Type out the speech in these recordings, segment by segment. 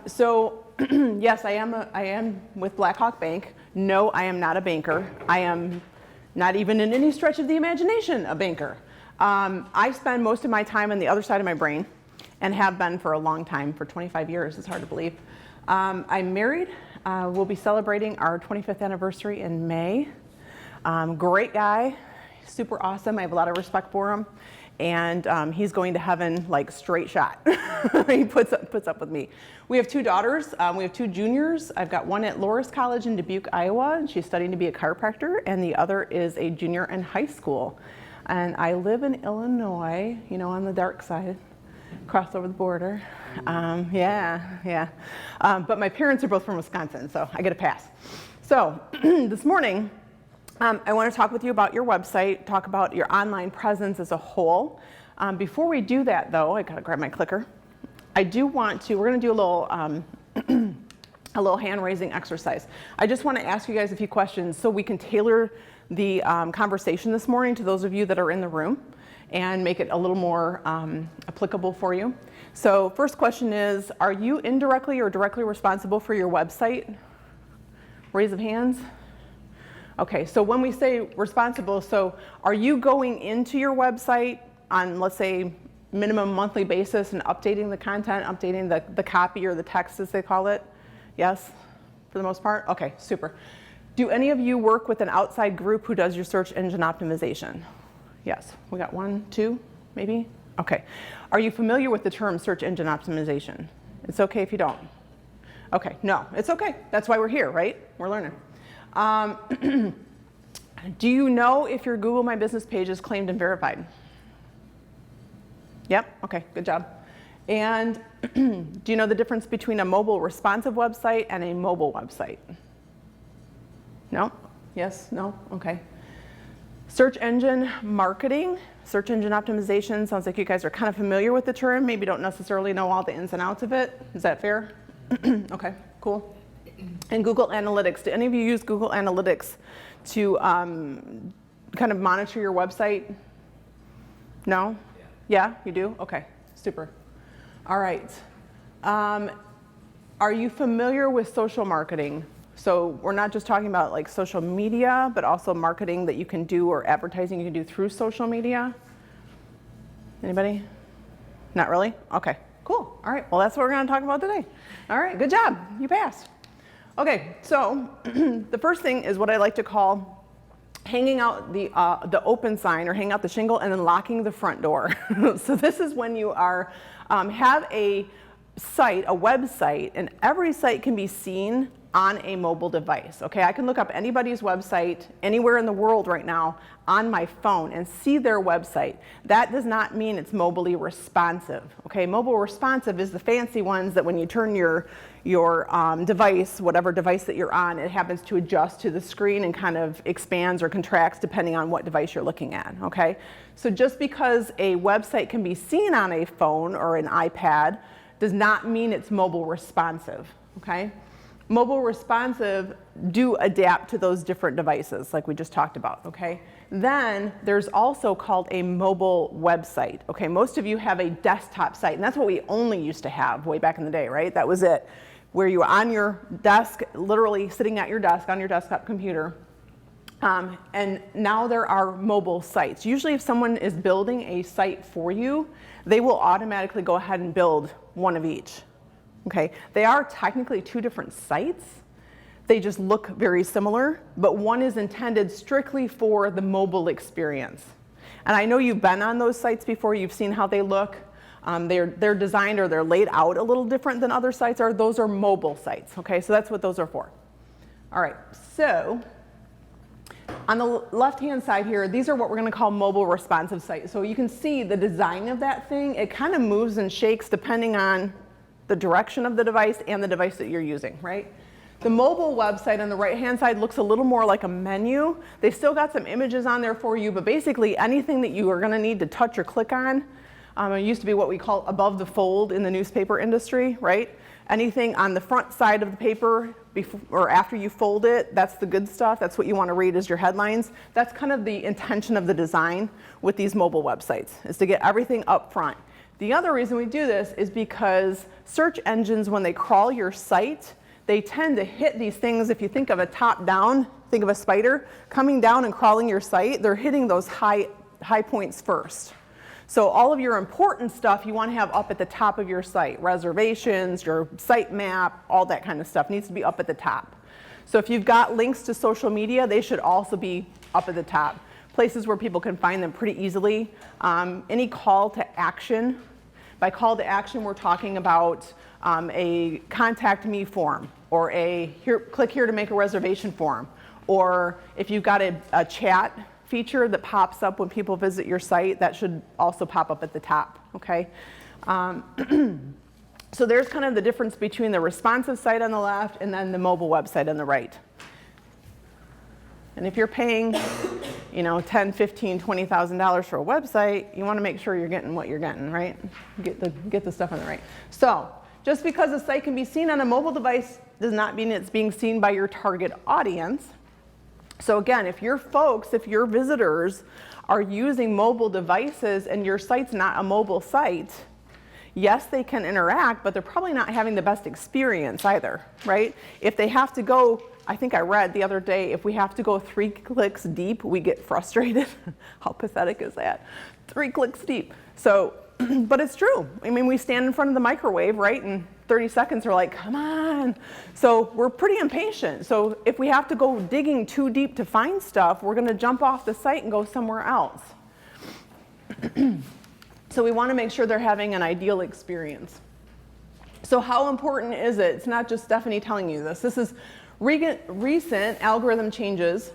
So yes, I am with Blackhawk Bank. No, I am not a banker. I am not even in any stretch of the imagination a banker. I spend most of my time on the other side of my brain and have been for a long time, for 25 years. It's hard to believe. I'm married. We'll be celebrating our 25th anniversary in May. Great guy, super awesome. I have a lot of respect for him. And he's going to heaven like straight shot. He puts up with me. We have 2 daughters. We have 2 juniors. I've got one at Loras College in Dubuque, Iowa, and she's studying to be a chiropractor, and the other is a junior in high school. And I live in Illinois, you know, on the dark side, crossed over the border. Yeah. But my parents are both from Wisconsin, so I get a pass. So this morning, I want to talk with you about your website, talk about your online presence as a whole. Before we do that, though, I gotta grab my clicker. We're gonna do a little hand-raising exercise. I just want to ask you guys a few questions so we can tailor the conversation this morning to those of you that are in the room and make it a little more applicable for you. So first question is, are you indirectly or directly responsible for your website? Raise of hands. Okay, so when we say responsible, so are you going into your website on, let's say, minimum monthly basis and updating the content, updating the copy or the text as they call it? Yes, for the most part? Okay, super. Do any of you work with an outside group who does your search engine optimization? Yes, we got 1, 2, maybe? Okay. Are you familiar with the term search engine optimization? It's okay if you don't. Okay, no, it's okay. That's why we're here, right? We're learning. Do you know if your Google My Business page is claimed and verified? Yep, okay, good job. And do you know the difference between a mobile responsive website and a mobile website? No? Yes? No? Okay. Search engine marketing, search engine optimization, sounds like you guys are kind of familiar with the term, maybe don't necessarily know all the ins and outs of it. Is that fair? Okay, cool. And Google Analytics, do any of you use Google Analytics to kind of monitor your website? No? Yeah, you do? Okay, super. All right. Are you familiar with social marketing? So we're not just talking about like social media, but also marketing that you can do or advertising you can do through social media? Anybody? Not really? Okay, cool. All right, well that's what we're gonna talk about today. All right, good job, you passed. Okay, so the first thing is what I like to call hanging out the open sign or hanging out the shingle and then locking the front door. So this is when you are have a site, a website, and every site can be seen on a mobile device. Okay, I can look up anybody's website anywhere in the world right now on my phone and see their website. That does not mean it's mobilely responsive. Okay, mobile responsive is the fancy ones that when you turn your device, whatever device that you're on, it happens to adjust to the screen and kind of expands or contracts depending on what device you're looking at. Okay, so just because a website can be seen on a phone or an iPad does not mean it's mobile responsive. Okay. Mobile responsive do adapt to those different devices like we just talked about, okay? Then there's also called a mobile website, okay? Most of you have a desktop site, and that's what we only used to have way back in the day, right? That was it, where you were on your desk, literally sitting at your desk on your desktop computer. And now there are mobile sites. Usually if someone is building a site for you, they will automatically go ahead and build one of each. Okay, they are technically 2 different sites. They just look very similar, but one is intended strictly for the mobile experience. And I know you've been on those sites before, you've seen how they look. They're designed or they're laid out a little different than other sites are. Those are mobile sites, okay? So that's what those are for. All right, so on the left-hand side here, these are what we're gonna call mobile responsive sites. So you can see the design of that thing. It kind of moves and shakes depending on the direction of the device and the device that you're using, right? The mobile website on the right-hand side looks a little more like a menu. They've still got some images on there for you, but basically anything that you are gonna need to touch or click on, it used to be what we call above the fold in the newspaper industry, right? Anything on the front side of the paper before or after you fold it, that's the good stuff. That's what you want to read as your headlines. That's kind of the intention of the design with these mobile websites, is to get everything up front. The other reason we do this is because search engines, when they crawl your site, they tend to hit these things. If you think of a top down, think of a spider coming down and crawling your site, they're hitting those high points first. So all of your important stuff you want to have up at the top of your site. Reservations, your site map, all that kind of stuff needs to be up at the top. So if you've got links to social media, they should also be up at the top. Places where people can find them pretty easily. Any call to action. By call to action, we're talking about a contact me form, or a click here to make a reservation form. Or if you've got a chat feature that pops up when people visit your site, that should also pop up at the top, okay? So there's kind of the difference between the responsive site on the left and then the mobile website on the right. And if you're paying, you know, $10,000, $15,000, $20,000 for a website, you want to make sure you're getting what you're getting, right? Get the stuff on the right. So just because a site can be seen on a mobile device does not mean it's being seen by your target audience. So again, if your visitors are using mobile devices and your site's not a mobile site, yes, they can interact, but they're probably not having the best experience either, right? If they have to go, I think I read the other day, if we have to go 3 clicks deep, we get frustrated. How pathetic is that? 3 clicks deep. So, but it's true. I mean, we stand in front of the microwave, right? And 30 seconds are like, come on. So we're pretty impatient. So if we have to go digging too deep to find stuff, we're going to jump off the site and go somewhere else. So we want to make sure they're having an ideal experience. So how important is it? It's not just Stephanie telling you this. This is recent algorithm changes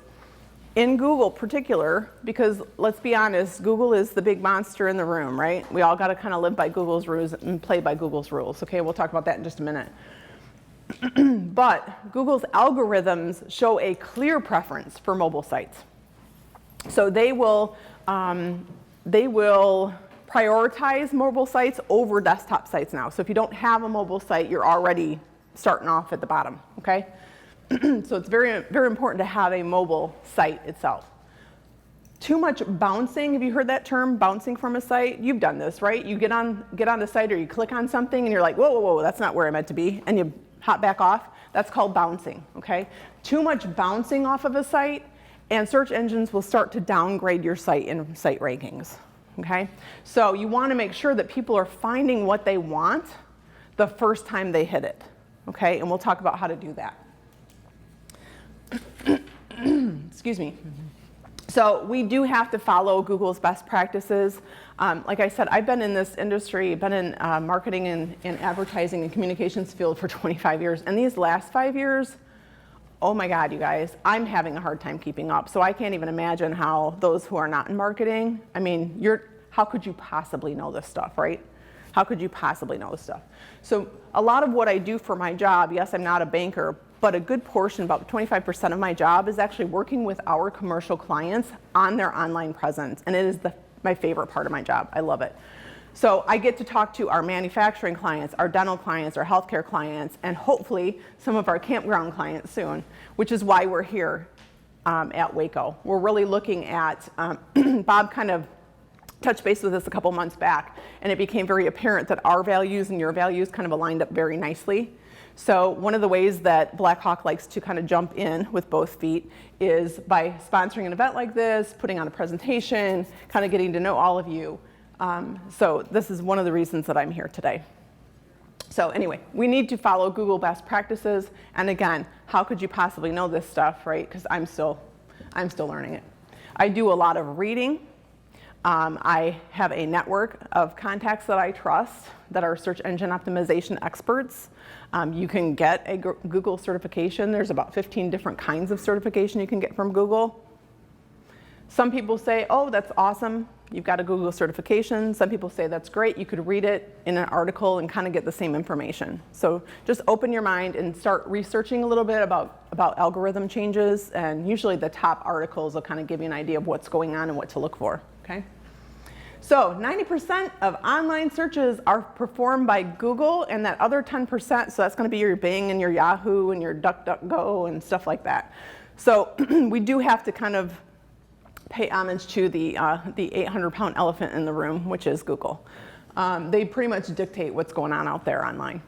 in Google particular, because let's be honest, Google is the big monster in the room, right? We all got to kind of live by Google's rules and play by Google's rules. Okay, we'll talk about that in just a minute. But Google's algorithms show a clear preference for mobile sites. So they will prioritize mobile sites over desktop sites now. So if you don't have a mobile site, you're already starting off at the bottom, okay? So it's very, very important to have a mobile site itself. Too much bouncing, have you heard that term, bouncing from a site? You've done this, right? You get on the site or you click on something and you're like, whoa, whoa, whoa, that's not where I meant to be, and you hop back off. That's called bouncing, okay? Too much bouncing off of a site, and search engines will start to downgrade your site in site rankings, okay? So you want to make sure that people are finding what they want the first time they hit it, okay? And we'll talk about how to do that. Excuse me. So we do have to follow Google's best practices. Like I said, I've been in this industry, been in marketing and advertising and communications field for 25 years. And these last 5 years, oh my God, you guys, I'm having a hard time keeping up. So I can't even imagine how those who are not in marketing, I mean, how could you possibly know this stuff, right? How could you possibly know this stuff? So a lot of what I do for my job, yes, I'm not a banker, but a good portion, about 25% of my job, is actually working with our commercial clients on their online presence. And it is my favorite part of my job. I love it. So I get to talk to our manufacturing clients, our dental clients, our healthcare clients, and hopefully some of our campground clients soon, which is why we're here at Waco. We're really looking at, Bob kind of touched base with us a couple months back, and it became very apparent that our values and your values kind of aligned up very nicely. So one of the ways that Black Hawk likes to kind of jump in with both feet is by sponsoring an event like this, putting on a presentation, kind of getting to know all of you. So this is one of the reasons that I'm here today. So anyway, we need to follow Google best practices. And again, how could you possibly know this stuff, right? Because I'm still learning it. I do a lot of reading. I have a network of contacts that I trust that are search engine optimization experts. You can get a Google certification. There's about 15 different kinds of certification you can get from Google. Some people say, oh, that's awesome, you've got a Google certification. Some people say that's great, you could read it in an article and kind of get the same information. So just open your mind and start researching a little bit about algorithm changes, and usually the top articles will kind of give you an idea of what's going on and what to look for, okay? So 90% of online searches are performed by Google, and that other 10%, so that's going to be your Bing and your Yahoo and your DuckDuckGo and stuff like that. So we do have to kind of pay homage to the 800-pound elephant in the room, which is Google. They pretty much dictate what's going on out there online.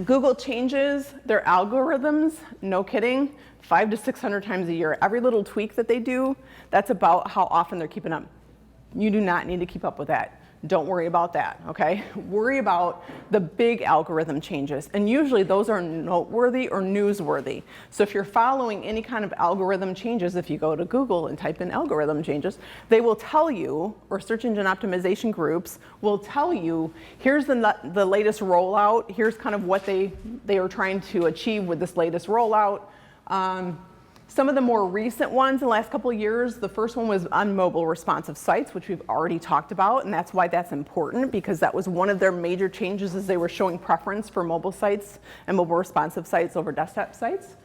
Google changes their algorithms, no kidding, 500 to 600 times a year. Every little tweak that they do, that's about how often they're keeping up. You do not need to keep up with that. Don't worry about that, okay? Worry about the big algorithm changes. And usually those are noteworthy or newsworthy. So if you're following any kind of algorithm changes, if you go to Google and type in algorithm changes, they will tell you, or search engine optimization groups will tell you, here's the latest rollout, here's kind of what they are trying to achieve with this latest rollout. Some of the more recent ones in the last couple of years, the first one was on mobile responsive sites, which we've already talked about, and that's why that's important, because that was one of their major changes as they were showing preference for mobile sites and mobile responsive sites over desktop sites.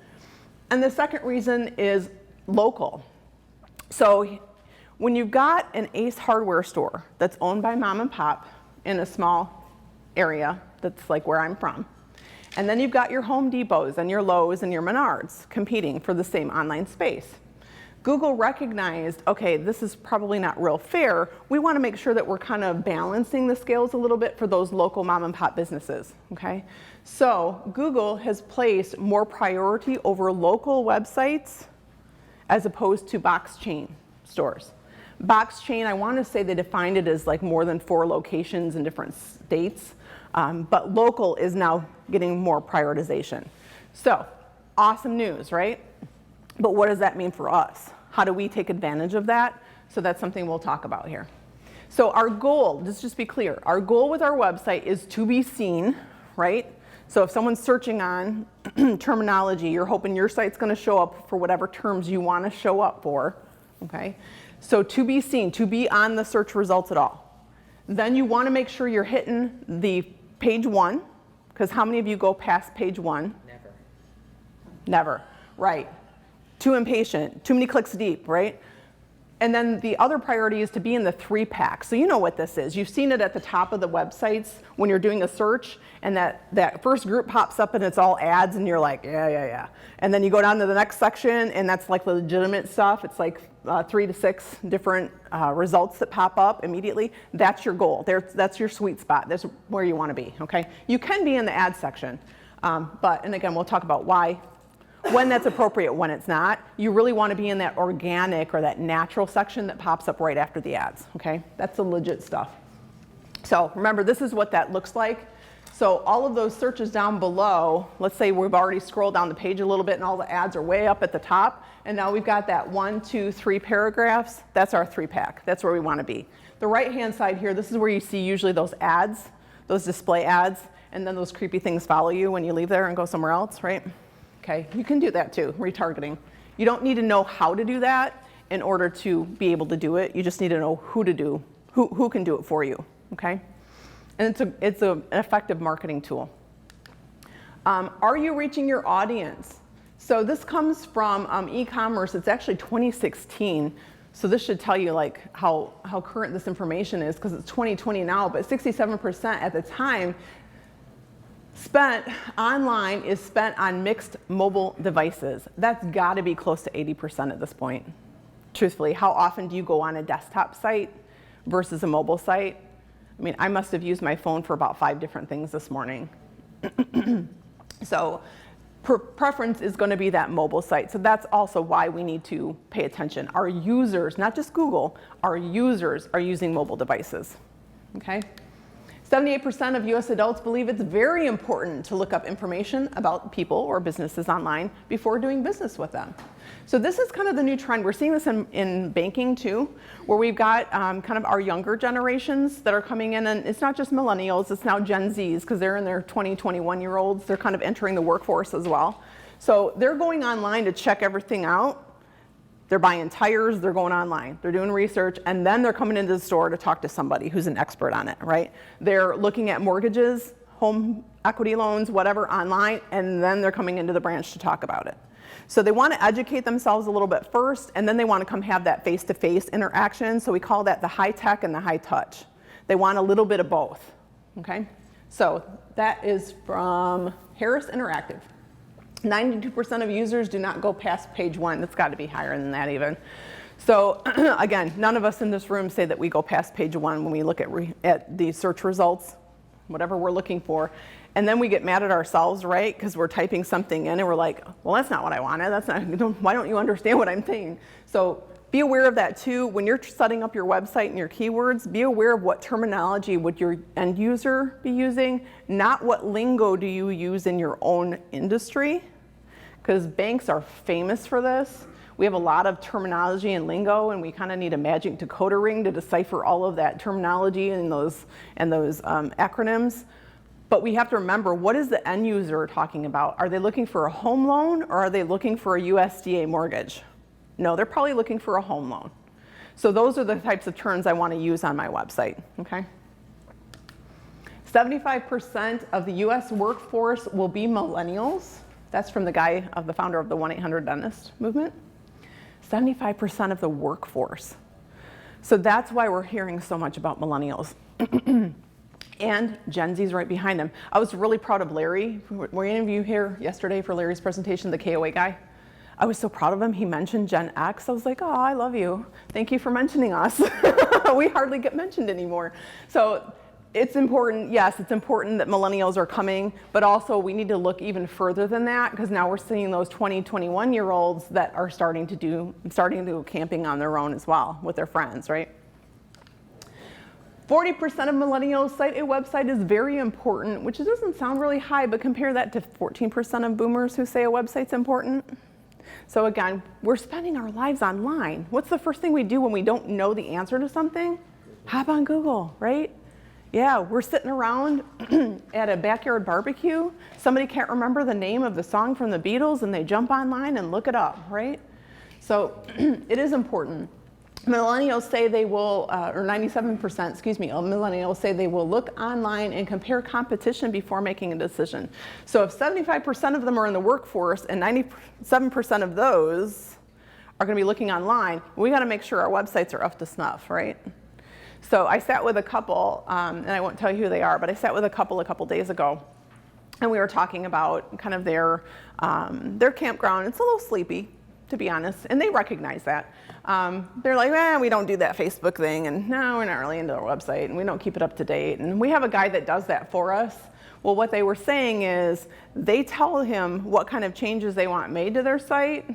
And the second reason is local. So when you've got an Ace hardware store that's owned by mom and pop in a small area that's like where I'm from, and then you've got your Home Depots and your Lowe's and your Menards competing for the same online space. Google recognized, okay, this is probably not real fair. We want to make sure that we're kind of balancing the scales a little bit for those local mom and pop businesses, okay? So Google has placed more priority over local websites as opposed to box chain stores. Box chain, I want to say they defined it as like more than 4 locations in different states. But local is now getting more prioritization. So, awesome news, right? But what does that mean for us? How do we take advantage of that? So that's something we'll talk about here. So our goal, let's just be clear, our goal with our website is to be seen, right? So if someone's searching on terminology, you're hoping your site's going to show up for whatever terms you want to show up for, okay? So to be seen, to be on the search results at all. Then you want to make sure you're hitting the page 1, because how many of you go past page 1? Never. Never, right. Too impatient, too many clicks deep, right? And then the other priority is to be in the 3-pack. So you know what this is. You've seen it at the top of the websites when you're doing a search, and that first group pops up and it's all ads, and you're like, yeah. And then you go down to the next section, and that's like legitimate stuff. It's like 3 to 6 different results that pop up immediately. That's your goal. That's your sweet spot. That's where you want to be, okay? You can be in the ad section, and again, we'll talk about why, when that's appropriate, when it's not. You really want to be in that organic or that natural section that pops up right after the ads, okay? That's the legit stuff. So remember, this is what that looks like. So all of those searches down below, let's say we've already scrolled down the page a little bit and all the ads are way up at the top, and now we've got that 1, 2, 3 paragraphs. That's our 3-pack. That's where we want to be. The right-hand side here, this is where you see usually those ads, those display ads, and then those creepy things follow you when you leave there and go somewhere else, right? Okay, you can do that too, retargeting. You don't need to know how to do that in order to be able to do it. You just need to know who can do it for you, okay? And it's an effective marketing tool. Are you reaching your audience? So this comes from e-commerce. It's actually 2016. So this should tell you like how current this information is, because it's 2020 now, but 67% at the time spent online is spent on mixed mobile devices. That's got to be close to 80% at this point. Truthfully, how often do you go on a desktop site versus a mobile site? I mean, I must have used my phone for about 5 different things this morning. So preference is going to be that mobile site. So that's also why we need to pay attention. Our users, not just Google, our users are using mobile devices, okay? 78% of US adults believe it's very important to look up information about people or businesses online before doing business with them. So this is kind of the new trend. We're seeing this in banking too, where we've got kind of our younger generations that are coming in, and it's not just millennials, it's now Gen Zs, because they're in their 20, 21-year-olds. They're kind of entering the workforce as well. So they're going online to check everything out. They're buying tires, they're going online, they're doing research, and then they're coming into the store to talk to somebody who's an expert on it, right? They're looking at mortgages, home equity loans, whatever, online, and then they're coming into the branch to talk about it. So they want to educate themselves a little bit first, and then they want to come have that face-to-face interaction. So we call that the high tech and the high touch. They want a little bit of both, okay? So that is from Harris Interactive. 92% of users do not go past page 1. That's got to be higher than that even. So again, none of us in this room say that we go past page 1 when we look at the search results, whatever we're looking for. And then we get mad at ourselves, right? Because we're typing something in and we're like, well, that's not what I wanted. That's not, why don't you understand what I'm saying? So be aware of that too. When you're setting up your website and your keywords, be aware of what terminology would your end user be using, not what lingo do you use in your own industry, because banks are famous for this. We have a lot of terminology and lingo, and we kind of need a magic decoder ring to decipher all of that terminology and those acronyms. But we have to remember, what is the end user talking about? Are they looking for a home loan, or are they looking for a USDA mortgage? No, they're probably looking for a home loan. So those are the types of terms I want to use on my website, okay? 75% of the US workforce will be millennials. That's from the founder of the 1-800-Dentist movement. 75% of the workforce. So that's why we're hearing so much about millennials. And Gen Z's right behind them. I was really proud of Larry. Were any of you here yesterday for Larry's presentation, the KOA guy? I was so proud of him. He mentioned Gen X. I was like, oh, I love you. Thank you for mentioning us. We hardly get mentioned anymore. So it's important, yes, it's important that millennials are coming, but also we need to look even further than that, because now we're seeing those 20, 21-year-olds that are starting to do camping on their own as well with their friends, right? 40% of millennials cite a website is very important, which doesn't sound really high, but compare that to 14% of boomers who say a website's important. So again, we're spending our lives online. What's the first thing we do when we don't know the answer to something? Hop on Google, right? Yeah, we're sitting around at a backyard barbecue. Somebody can't remember the name of the song from the Beatles, and they jump online and look it up, right? So it is important. Millennials say they will, or 97%, excuse me, of millennials say they will look online and compare competition before making a decision. So if 75% of them are in the workforce and 97% of those are going to be looking online, we got to make sure our websites are up to snuff, right? So I sat with a couple, and I won't tell you who they are, but I sat with a couple days ago, and we were talking about kind of their campground. It's a little sleepy, to be honest, and they recognize that. They're like, we don't do that Facebook thing, and no, we're not really into our website, and we don't keep it up to date, and we have a guy that does that for us. Well, what they were saying is they tell him what kind of changes they want made to their site,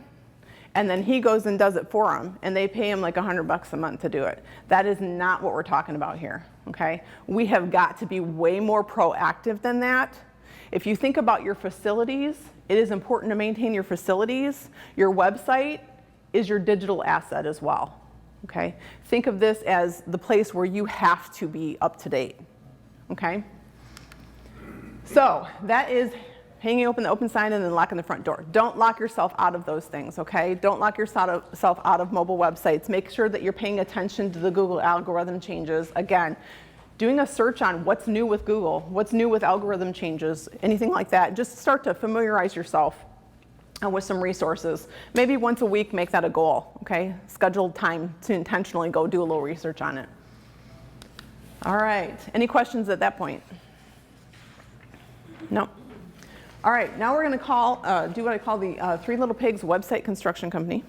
and then he goes and does it for them, and they pay him like $100 a month to do it. That is not what we're talking about here, okay? We have got to be way more proactive than that. If you think about your facilities, it is important to maintain your facilities. Your website is your digital asset as well, okay? Think of this as the place where you have to be up to date, okay? So that is hanging open the open sign and then locking the front door. Don't lock yourself out of those things, okay? Don't lock yourself out of mobile websites. Make sure that you're paying attention to the Google algorithm changes. Again, doing a search on what's new with Google, what's new with algorithm changes, anything like that. Just start to familiarize yourself with some resources. Maybe once a week, make that a goal, okay? Scheduled time to intentionally go do a little research on it. All right, any questions at that point? No? All right, now we're going to do what I call the Three Little Pigs website construction company.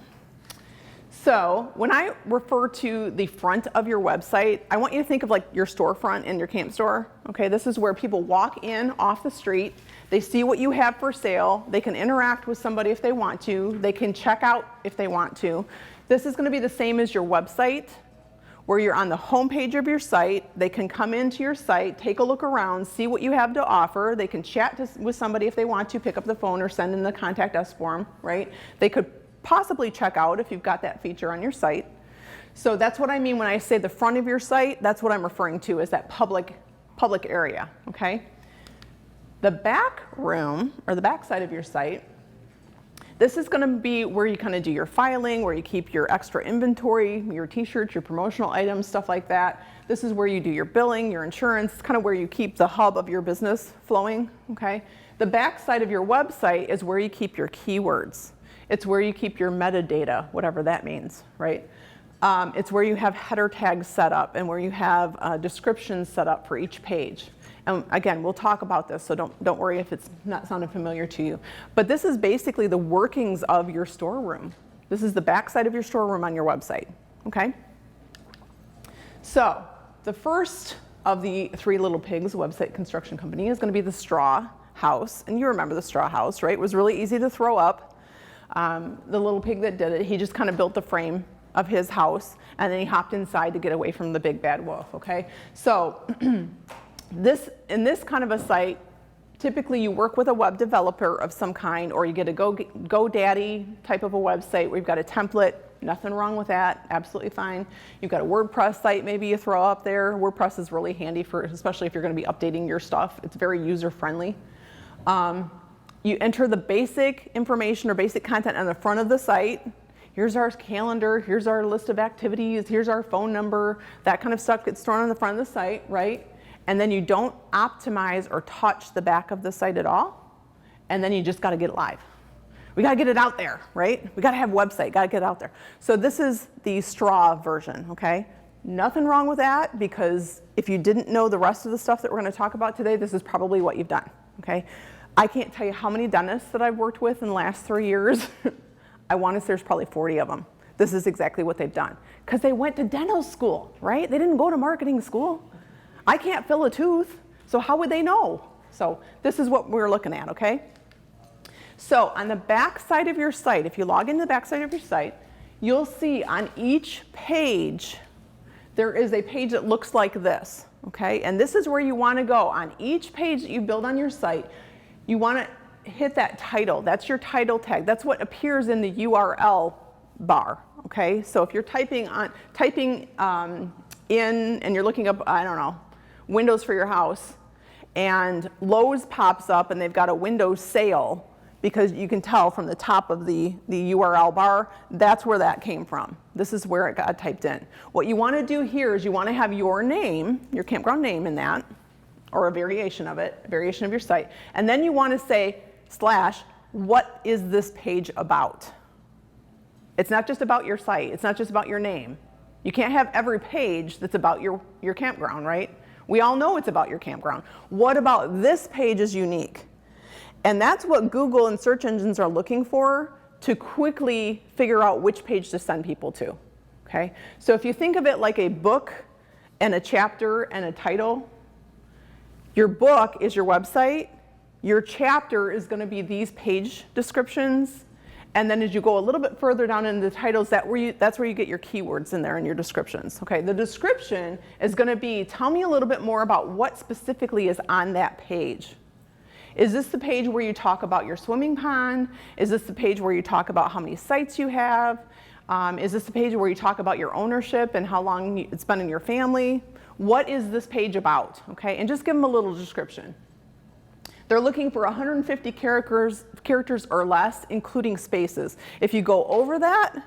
So when I refer to the front of your website, I want you to think of like your storefront in your camp store. Okay, this is where people walk in off the street. They see what you have for sale. They can interact with somebody if they want to. They can check out if they want to. This is going to be the same as your website, where you're on the home page of your site. They can come into your site, take a look around, see what you have to offer. They can chat with somebody if they want to, pick up the phone or send in the contact us form, right? They could possibly check out if you've got that feature on your site. So that's what I mean when I say the front of your site. That's what I'm referring to as that public area, okay? The back room, or the back side of your site, this is going to be where you kind of do your filing, where you keep your extra inventory, your t-shirts, your promotional items, stuff like that. This is where you do your billing, your insurance. It's kind of where you keep the hub of your business flowing, okay? The back side of your website is where you keep your keywords. It's where you keep your metadata, whatever that means, right? It's where you have header tags set up and where you have descriptions set up for each page. And again, we'll talk about this, so don't worry if it's not sounding familiar to you. But this is basically the workings of your storeroom. This is the back side of your storeroom on your website, okay? So the first of the Three Little Pigs website construction company is going to be the straw house. And you remember the straw house, right? It was really easy to throw up. The little pig that did it, he just kind of built the frame of his house, and then he hopped inside to get away from the big bad wolf, okay? So in this kind of a site, typically you work with a web developer of some kind, or you get a GoDaddy type of a website where you've got a template. Nothing wrong with that, absolutely fine. You've got a WordPress site maybe you throw up there. WordPress is really handy for, especially if you're going to be updating your stuff. It's very user-friendly. You enter the basic information or basic content on the front of the site. Here's our calendar, here's our list of activities, here's our phone number. That kind of stuff gets thrown on the front of the site, right? And then you don't optimize or touch the back of the site at all. And then you just got to get it live. We got to get it out there, right? We got to have a website, got to get it out there. So this is the straw version, okay? Nothing wrong with that, because if you didn't know the rest of the stuff that we're going to talk about today, this is probably what you've done, okay? I can't tell you how many dentists that I've worked with in the last 3 years. I want to say there's probably 40 of them. This is exactly what they've done. Because they went to dental school, right? They didn't go to marketing school. I can't fill a tooth, so how would they know? So this is what we're looking at, okay? So on the back side of your site, if you log into the back side of your site, you'll see on each page, there is a page that looks like this, okay? And this is where you want to go. On each page that you build on your site, you want to hit that title. That's your title tag. That's what appears in the URL bar, okay? So if you're typing in and you're looking up, I don't know, windows for your house, and Lowe's pops up and they've got a Windows sale, because you can tell from the top of the URL bar, that's where that came from. This is where it got typed in. What you want to do here is you want to have your name, your campground name in that, or a variation of it, a variation of your site. And then you want to say / what is this page about? It's not just about your site. It's not just about your name. You can't have every page that's about your campground, right? We all know it's about your campground. What about this page is unique? And that's what Google and search engines are looking for to quickly figure out which page to send people to, okay? So if you think of it like a book and a chapter and a title, your book is your website, your chapter is going to be these page descriptions, and then as you go a little bit further down in the titles, that's where you get your keywords in there and your descriptions, okay? The description is going to be, tell me a little bit more about what specifically is on that page. Is this the page where you talk about your swimming pond? Is this the page where you talk about how many sites you have? Is this the page where you talk about your ownership and how long it's been in your family? What is this page about, okay? And just give them a little description. They're looking for 150 characters or less, including spaces. If you go over that,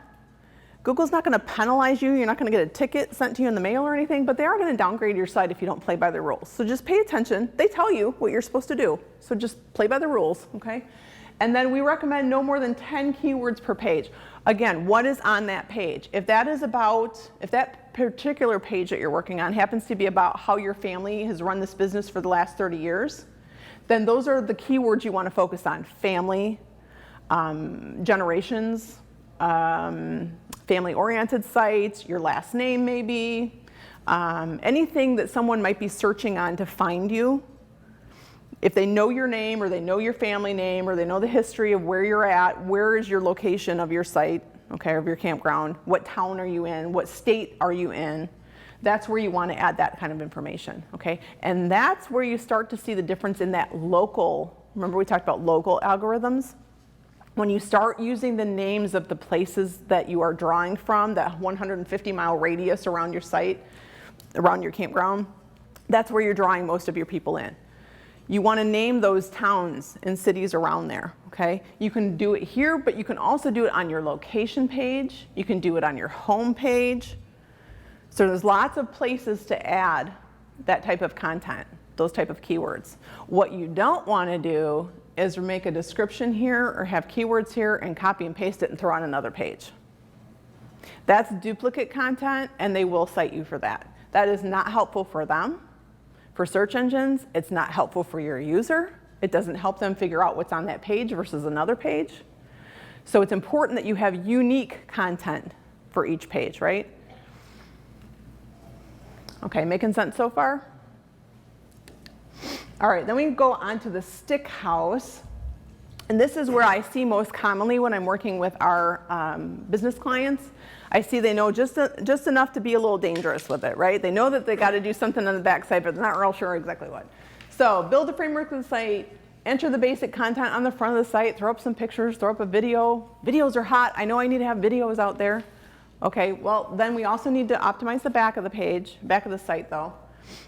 Google's not going to penalize you. You're not going to get a ticket sent to you in the mail or anything, but they are going to downgrade your site if you don't play by their rules. So just pay attention. They tell you what you're supposed to do. So just play by the rules, okay? And then we recommend no more than 10 keywords per page. Again, what is on that page? If that particular page that you're working on happens to be about how your family has run this business for the last 30 years, then those are the keywords you want to focus on. Family, generations, family-oriented sites, your last name maybe, anything that someone might be searching on to find you. If they know your name, or they know your family name, or they know the history of where you're at, where is your location of your site, okay, of your campground, what town are you in, what state are you in, that's where you want to add that kind of information, okay? And that's where you start to see the difference in that local, remember we talked about local algorithms? When you start using the names of the places that you are drawing from, that 150-mile radius around your site, around your campground, that's where you're drawing most of your people in. You want to name those towns and cities around there, okay? You can do it here, but you can also do it on your location page. You can do it on your home page. So there's lots of places to add that type of content, those type of keywords. What you don't want to do is make a description here or have keywords here and copy and paste it and throw on another page. That's duplicate content, and they will cite you for that. That is not helpful for them. For search engines, it's not helpful for your user. It doesn't help them figure out what's on that page versus another page. So it's important that you have unique content for each page, right? Okay, making sense so far? All right, then we go on to the stick house. And this is where I see most commonly when I'm working with our business clients. I see they know just enough to be a little dangerous with it, right? They know that they got to do something on the backside, but they're not real sure exactly what. So build a framework of the site, enter the basic content on the front of the site, throw up some pictures, throw up a video. Videos are hot. I know I need to have videos out there. Okay, well, then we also need to optimize the back of the page, back of the site though.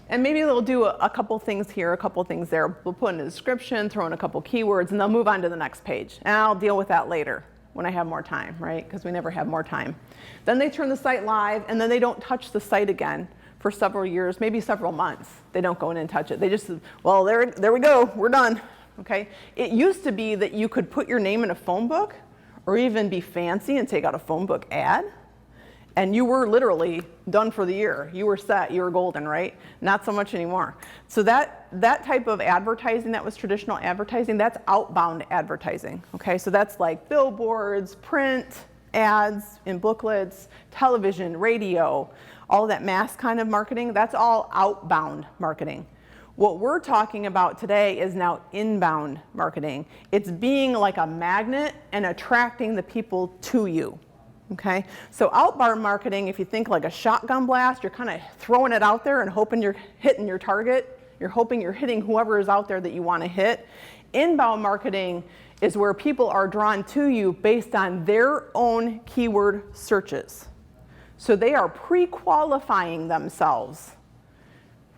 And maybe they'll do a couple things here, a couple things there. We'll put in a description, throw in a couple keywords, and they'll move on to the next page. And I'll deal with that later when I have more time, right? Because we never have more time. Then they turn the site live, and then they don't touch the site again for several years, maybe several months. They don't go in and touch it. They just, well, there we go, we're done, okay? It used to be that you could put your name in a phone book, or even be fancy and take out a phone book ad, and you were literally done for the year. You were set, you were golden, right? Not so much anymore. So that type of advertising, that was traditional advertising, that's outbound advertising, okay? So that's like billboards, print, ads in booklets, television, radio, all of that mass kind of marketing, that's all outbound marketing. What we're talking about today is now inbound marketing. It's being like a magnet and attracting the people to you. Okay, so outbound marketing, if you think like a shotgun blast, you're kind of throwing it out there and hoping you're hitting your target. You're hoping you're hitting whoever is out there that you want to hit. Inbound marketing is where people are drawn to you based on their own keyword searches. So they are pre-qualifying themselves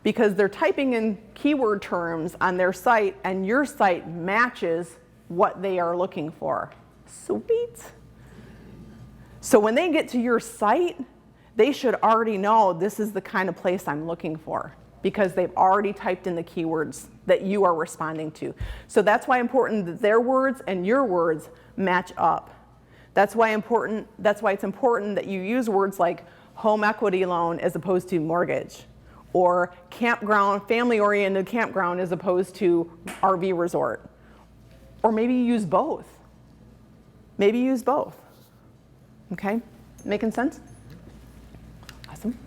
because they're typing in keyword terms on their site and your site matches what they are looking for. Sweet. So when they get to your site, they should already know this is the kind of place I'm looking for because they've already typed in the keywords that you are responding to. So that's why it's important that their words and your words match up. That's why it's important that you use words like home equity loan as opposed to mortgage, or campground, family-oriented campground as opposed to RV resort. Or maybe you use both. Maybe use both. Okay, making sense? Awesome.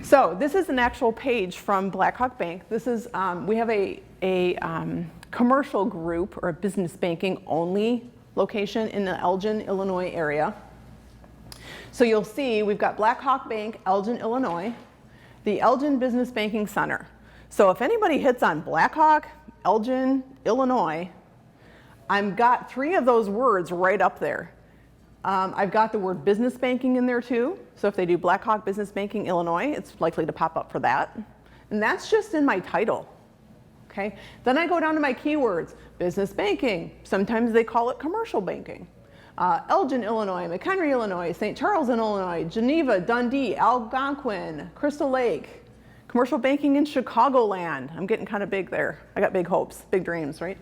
So this is an actual page from Blackhawk Bank. This is, we have a commercial group or a business banking only location in the Elgin, Illinois area. So you'll see we've got Blackhawk Bank, Elgin, Illinois, the Elgin Business Banking Center. So if anybody hits on Blackhawk, Elgin, Illinois, I've got 3 of those words right up there. I've got the word business banking in there too. So if they do Blackhawk Business Banking Illinois, it's likely to pop up for that. And that's just in my title. Okay. Then I go down to my keywords, business banking. Sometimes they call it commercial banking. Elgin, Illinois, McHenry, Illinois, St. Charles, Illinois, Geneva, Dundee, Algonquin, Crystal Lake. Commercial banking in Chicagoland. I'm getting kind of big there. I got big hopes, big dreams, right?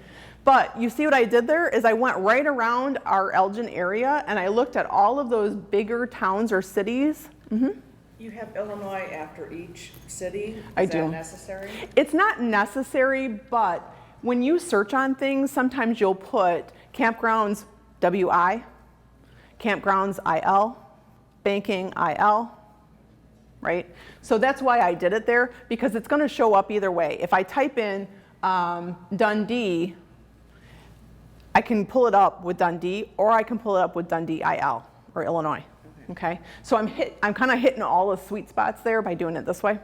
But you see what I did there is I went right around our Elgin area and I looked at all of those bigger towns or cities. Mm-hmm. You have Illinois after each city? I do. Is that necessary? It's not necessary, but when you search on things, sometimes you'll put campgrounds WI, campgrounds IL, banking IL, right? So that's why I did it there, because it's going to show up either way. If I type in Dundee, I can pull it up with Dundee, or I can pull it up with Dundee IL, or Illinois. Okay, so I'm kind of hitting all the sweet spots there by doing it this way.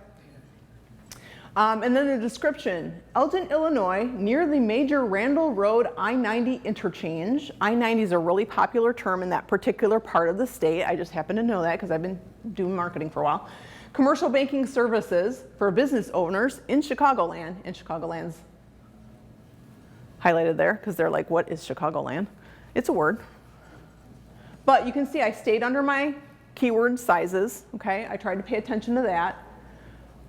And then the description, Elgin, Illinois, near the major Randall Road I-90 interchange. I-90 is a really popular term in that particular part of the state. I just happen to know that because I've been doing marketing for a while. Commercial banking services for business owners in Chicagoland. And Chicagoland's highlighted there because they're like, what is Chicagoland? It's a word. But you can see I stayed under my keyword sizes, okay? I tried to pay attention to that.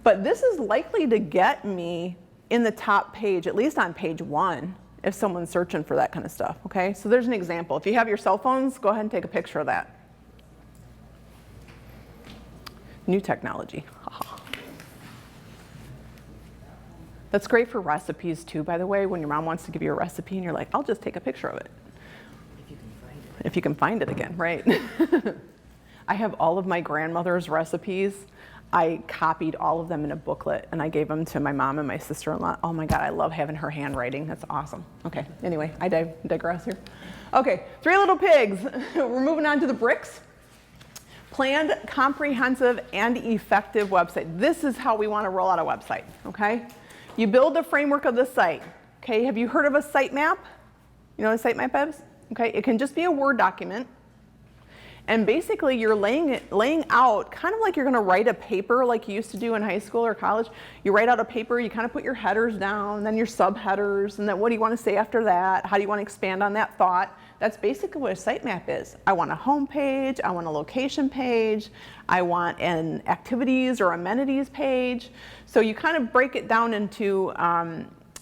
But this is likely to get me in the top page, at least on page 1, if someone's searching for that kind of stuff, okay? So there's an example. If you have your cell phones, go ahead and take a picture of that. New technology. That's great for recipes too, by the way, when your mom wants to give you a recipe and you're like, I'll just take a picture of it. If you can find it. if you can find it again, right? I have all of my grandmother's recipes. I copied all of them in a booklet and I gave them to my mom and my sister-in-law. Oh my God, I love having her handwriting. That's awesome. Okay, anyway, I digress here. Okay, 3 Little Pigs. We're moving on to the bricks. Planned, comprehensive, and effective website. This is how we want to roll out a website, okay? You build the framework of the site. Okay, have you heard of a sitemap? You know what a sitemap is? Okay, it can just be a Word document. And basically you're laying out kind of like you're going to write a paper like you used to do in high school or college. You write out a paper, you kind of put your headers down, then your subheaders, and then what do you want to say after that? How do you want to expand on that thought? That's basically what a sitemap is. I want a home page, I want a location page, I want an activities or amenities page. So you kind of break it down into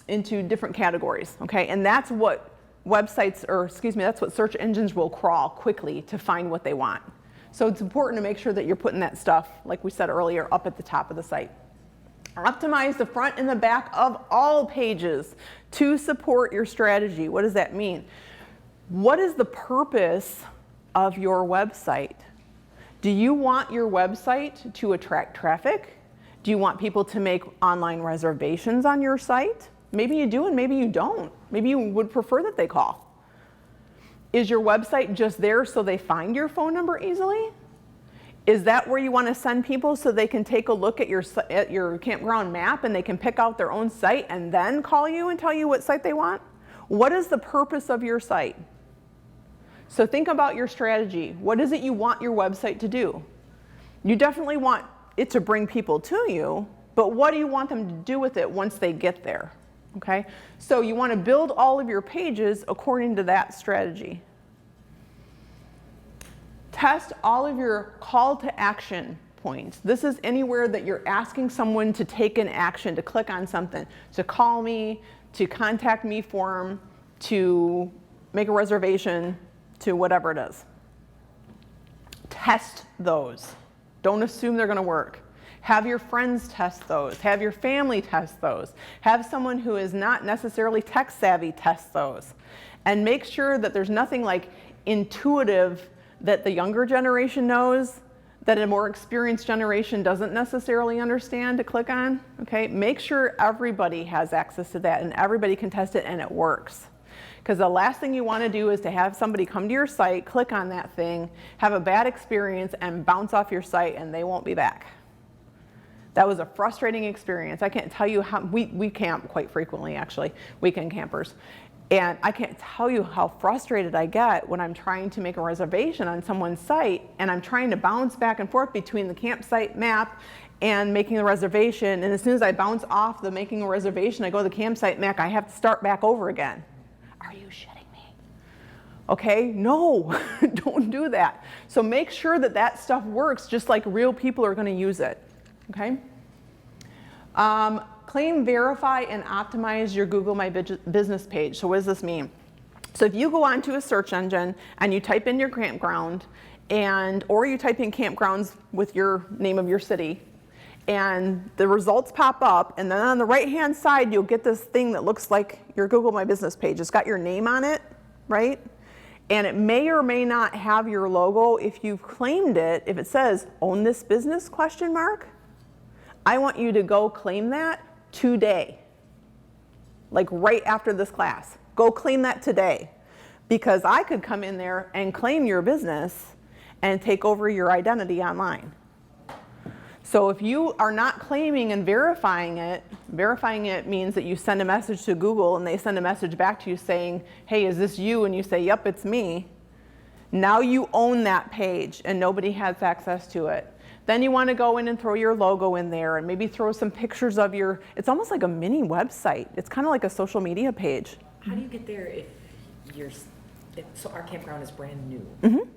different categories, okay? And that's what that's what search engines will crawl quickly to find what they want. So it's important to make sure that you're putting that stuff, like we said earlier, up at the top of the site. Optimize the front and the back of all pages to support your strategy. What does that mean? What is the purpose of your website? Do you want your website to attract traffic? Do you want people to make online reservations on your site? Maybe you do and maybe you don't. Maybe you would prefer that they call. Is your website just there so they find your phone number easily? Is that where you want to send people so they can take a look at your campground map and they can pick out their own site and then call you and tell you what site they want? What is the purpose of your site? So think about your strategy. What is it you want your website to do? You definitely want it to bring people to you, but what do you want them to do with it once they get there? Okay, so you want to build all of your pages according to that strategy. Test all of your call to action points. This is anywhere that you're asking someone to take an action, to click on something, to call me, to contact me form, to make a reservation, to whatever it is. Test those. Don't assume they're going to work. Have your friends test those. Have your family test those. Have someone who is not necessarily tech savvy test those. And make sure that there's nothing like intuitive that the younger generation knows that a more experienced generation doesn't necessarily understand to click on. Okay? Make sure everybody has access to that and everybody can test it and it works. Because the last thing you want to do is to have somebody come to your site, click on that thing, have a bad experience, and bounce off your site and they won't be back. That was a frustrating experience. I can't tell you how, we camp quite frequently actually, weekend campers. And I can't tell you how frustrated I get when I'm trying to make a reservation on someone's site and I'm trying to bounce back and forth between the campsite map and making the reservation. And as soon as I bounce off the making a reservation, I go to the campsite map, I have to start back over again. Are you shitting me? Okay, no, don't do that. So make sure that that stuff works just like real people are gonna use it, okay? Claim, verify, and optimize your Google My Business page. So what does this mean? So if you go onto a search engine and you type in your campground, or you type in campgrounds with your name of your city, and the results pop up, and then on the right-hand side, you'll get this thing that looks like your Google My Business page. It's got your name on it, right? And it may or may not have your logo. If you've claimed it, if it says, own this business, ? I want you to go claim that today. Like right after this class. Go claim that today. Because I could come in there and claim your business and take over your identity online. So if you are not claiming and verifying it means that you send a message to Google and they send a message back to you saying, hey, is this you? And you say, yep, it's me. Now you own that page and nobody has access to it. Then you want to go in and throw your logo in there and maybe throw some pictures of it's almost like a mini website. It's kind of like a social media page. How do you get there if so our campground is brand new? Mm-hmm.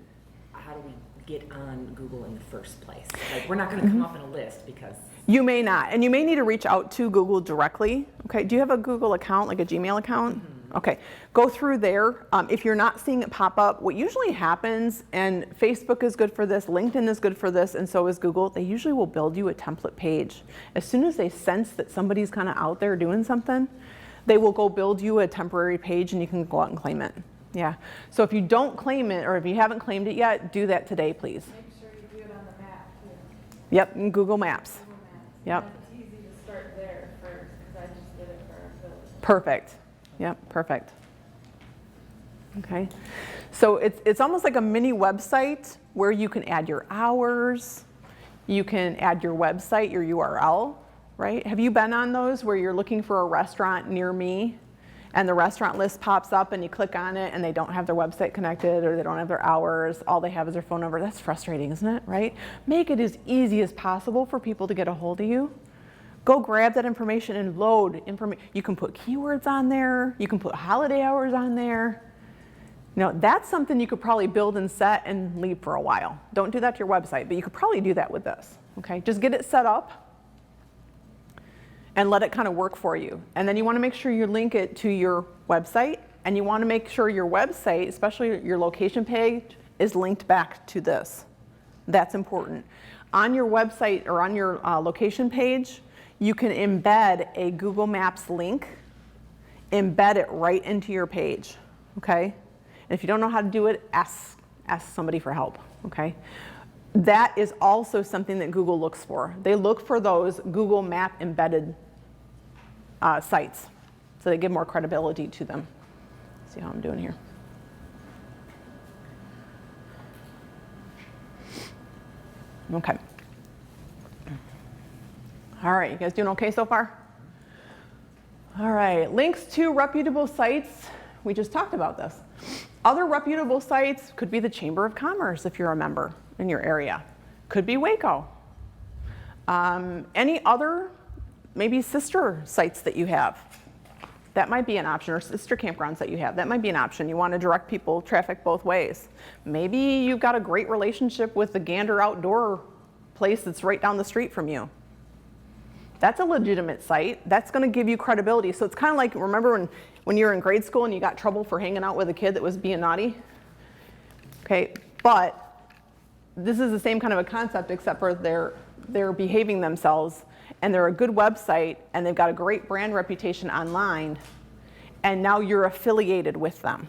How do we get on Google in the first place? Like, we're not going to come up in a list because... You may not, and you may need to reach out to Google directly. Okay, do you have a Google account, like a Gmail account? Mm-hmm. Okay, go through there. If you're not seeing it pop up, what usually happens, and Facebook is good for this, LinkedIn is good for this, and so is Google, they usually will build you a template page. As soon as they sense that somebody's kind of out there doing something, they will go build you a temporary page and you can go out and claim it. Yeah. So if you don't claim it, or if you haven't claimed it yet, do that today, please. Make sure you do it on the map too. Yep, in Google Maps. Google Maps. Yep. And it's easy to start there first, because I just did it for our village. Perfect. Yep, perfect. Okay. So it's almost like a mini website where you can add your hours, you can add your website, your URL, right? Have you been on those where you're looking for a restaurant near me and the restaurant list pops up and you click on it and they don't have their website connected or they don't have their hours, all they have is their phone number? That's frustrating, isn't it, right? Make it as easy as possible for people to get a hold of you. Go grab that information and load information. You can put keywords on there, you can put holiday hours on there. You know, that's something you could probably build and set and leave for a while. Don't do that to your website, but you could probably do that with this, okay? Just get it set up and let it kind of work for you. And then you want to make sure you link it to your website, and you want to make sure your website, especially your location page, is linked back to this. That's important. On your website or on your location page, you can embed a Google Maps link, embed it right into your page, okay? And if you don't know how to do it, ask somebody for help, okay? That is also something that Google looks for. They look for those Google Map embedded sites, so they give more credibility to them. Let's see how I'm doing here. Okay. All right, you guys doing okay so far? All right, links to reputable sites. We just talked about this. Other reputable sites could be the Chamber of Commerce if you're a member in your area. Could be Waco. Any other maybe sister sites that you have. That might be an option, or sister campgrounds that you have. That might be an option. You want to direct people, traffic both ways. Maybe you've got a great relationship with the Gander Outdoor place that's right down the street from you. That's a legitimate site. That's going to give you credibility. So it's kind of like, remember when you were in grade school and you got trouble for hanging out with a kid that was being naughty? Okay, but this is the same kind of a concept, except for they're behaving themselves, and they're a good website, and they've got a great brand reputation online, and now you're affiliated with them.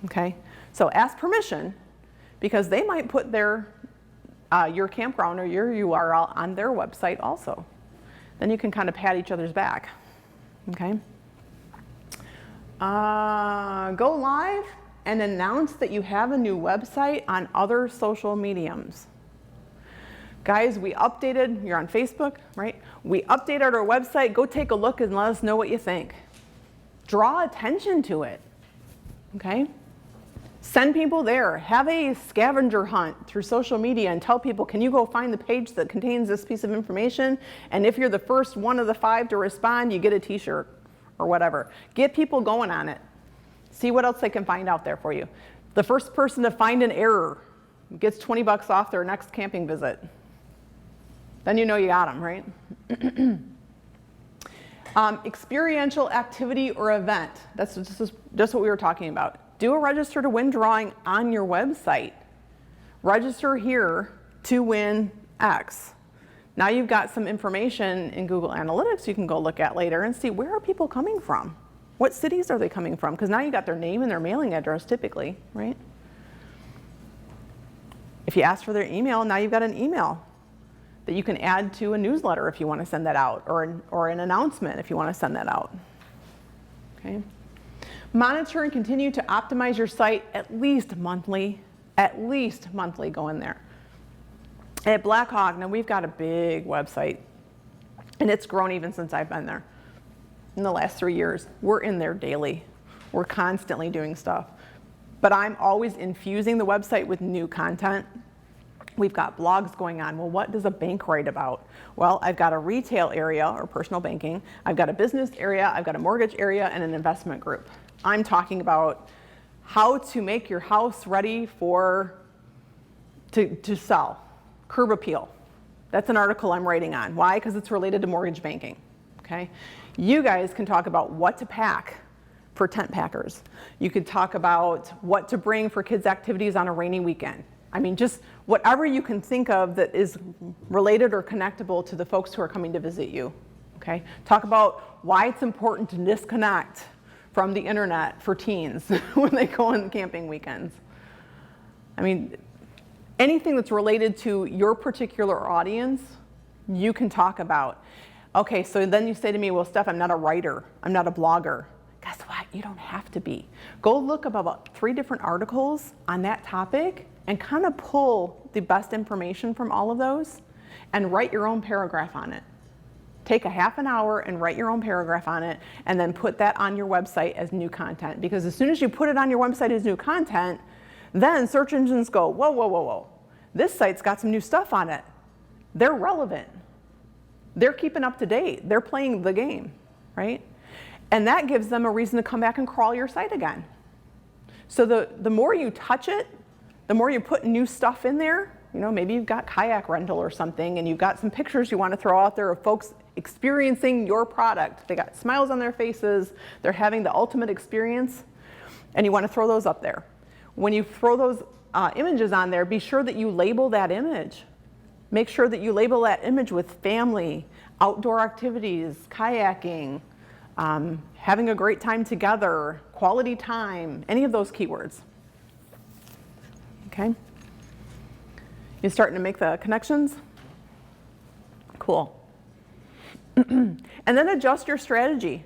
Okay, so ask permission, because they might put your campground or your URL on their website also. Then you can kind of pat each other's back. Okay. Go live and announce that you have a new website on other social mediums. Guys, we updated, you're on Facebook, right? We updated our website. Go take a look and let us know what you think. Draw attention to it, okay? Send people there. Have a scavenger hunt through social media and tell people, can you go find the page that contains this piece of information? And if you're the first one of the 5 to respond, you get a t-shirt or whatever. Get people going on it. See what else they can find out there for you. The first person to find an error gets $20 off their next camping visit. Then you know you got them, right? Experiential activity or event. That's just what we were talking about. Do a register to win drawing on your website. Register here to win X. Now you've got some information in Google Analytics you can go look at later and see, where are people coming from? What cities are they coming from? Because now you got their name and their mailing address typically, right? If you ask for their email, now you've got an email that you can add to a newsletter if you want to send that out, or an announcement if you want to send that out. Okay. Monitor and continue to optimize your site at least monthly. At least monthly, go in there. At Blackhawk, now we've got a big website, and it's grown even since I've been there. In the last 3 years, we're in there daily. We're constantly doing stuff. But I'm always infusing the website with new content. We've got blogs going on. Well, what does a bank write about? Well, I've got a retail area, or personal banking. I've got a business area. I've got a mortgage area and an investment group. I'm talking about how to make your house ready to sell. Curb appeal. That's an article I'm writing on. Why? Because it's related to mortgage banking. Okay? You guys can talk about what to pack for tent packers. You could talk about what to bring for kids' activities on a rainy weekend. I mean, just whatever you can think of that is related or connectable to the folks who are coming to visit you. Okay? Talk about why it's important to disconnect from the internet for teens when they go on camping weekends. I mean, anything that's related to your particular audience, you can talk about. Okay, so then you say to me, well, Steph, I'm not a writer. I'm not a blogger. Guess what? You don't have to be. Go look up about 3 different articles on that topic and kind of pull the best information from all of those and write your own paragraph on it. Take a half an hour and write your own paragraph on it and then put that on your website as new content. Because as soon as you put it on your website as new content, then search engines go, whoa, whoa, whoa, whoa. This site's got some new stuff on it. They're relevant. They're keeping up to date. They're playing the game, right? And that gives them a reason to come back and crawl your site again. So the more you touch it, the more you put new stuff in there. You know, maybe you've got kayak rental or something and you've got some pictures you want to throw out there of folks experiencing your product. They got smiles on their faces. They're having the ultimate experience and you want to throw those up there. When you throw those images on there, be sure that you label that image. Make sure that you label that image with family, outdoor activities, kayaking, having a great time together, quality time, any of those keywords. Okay? You starting to make the connections? Cool. And then adjust your strategy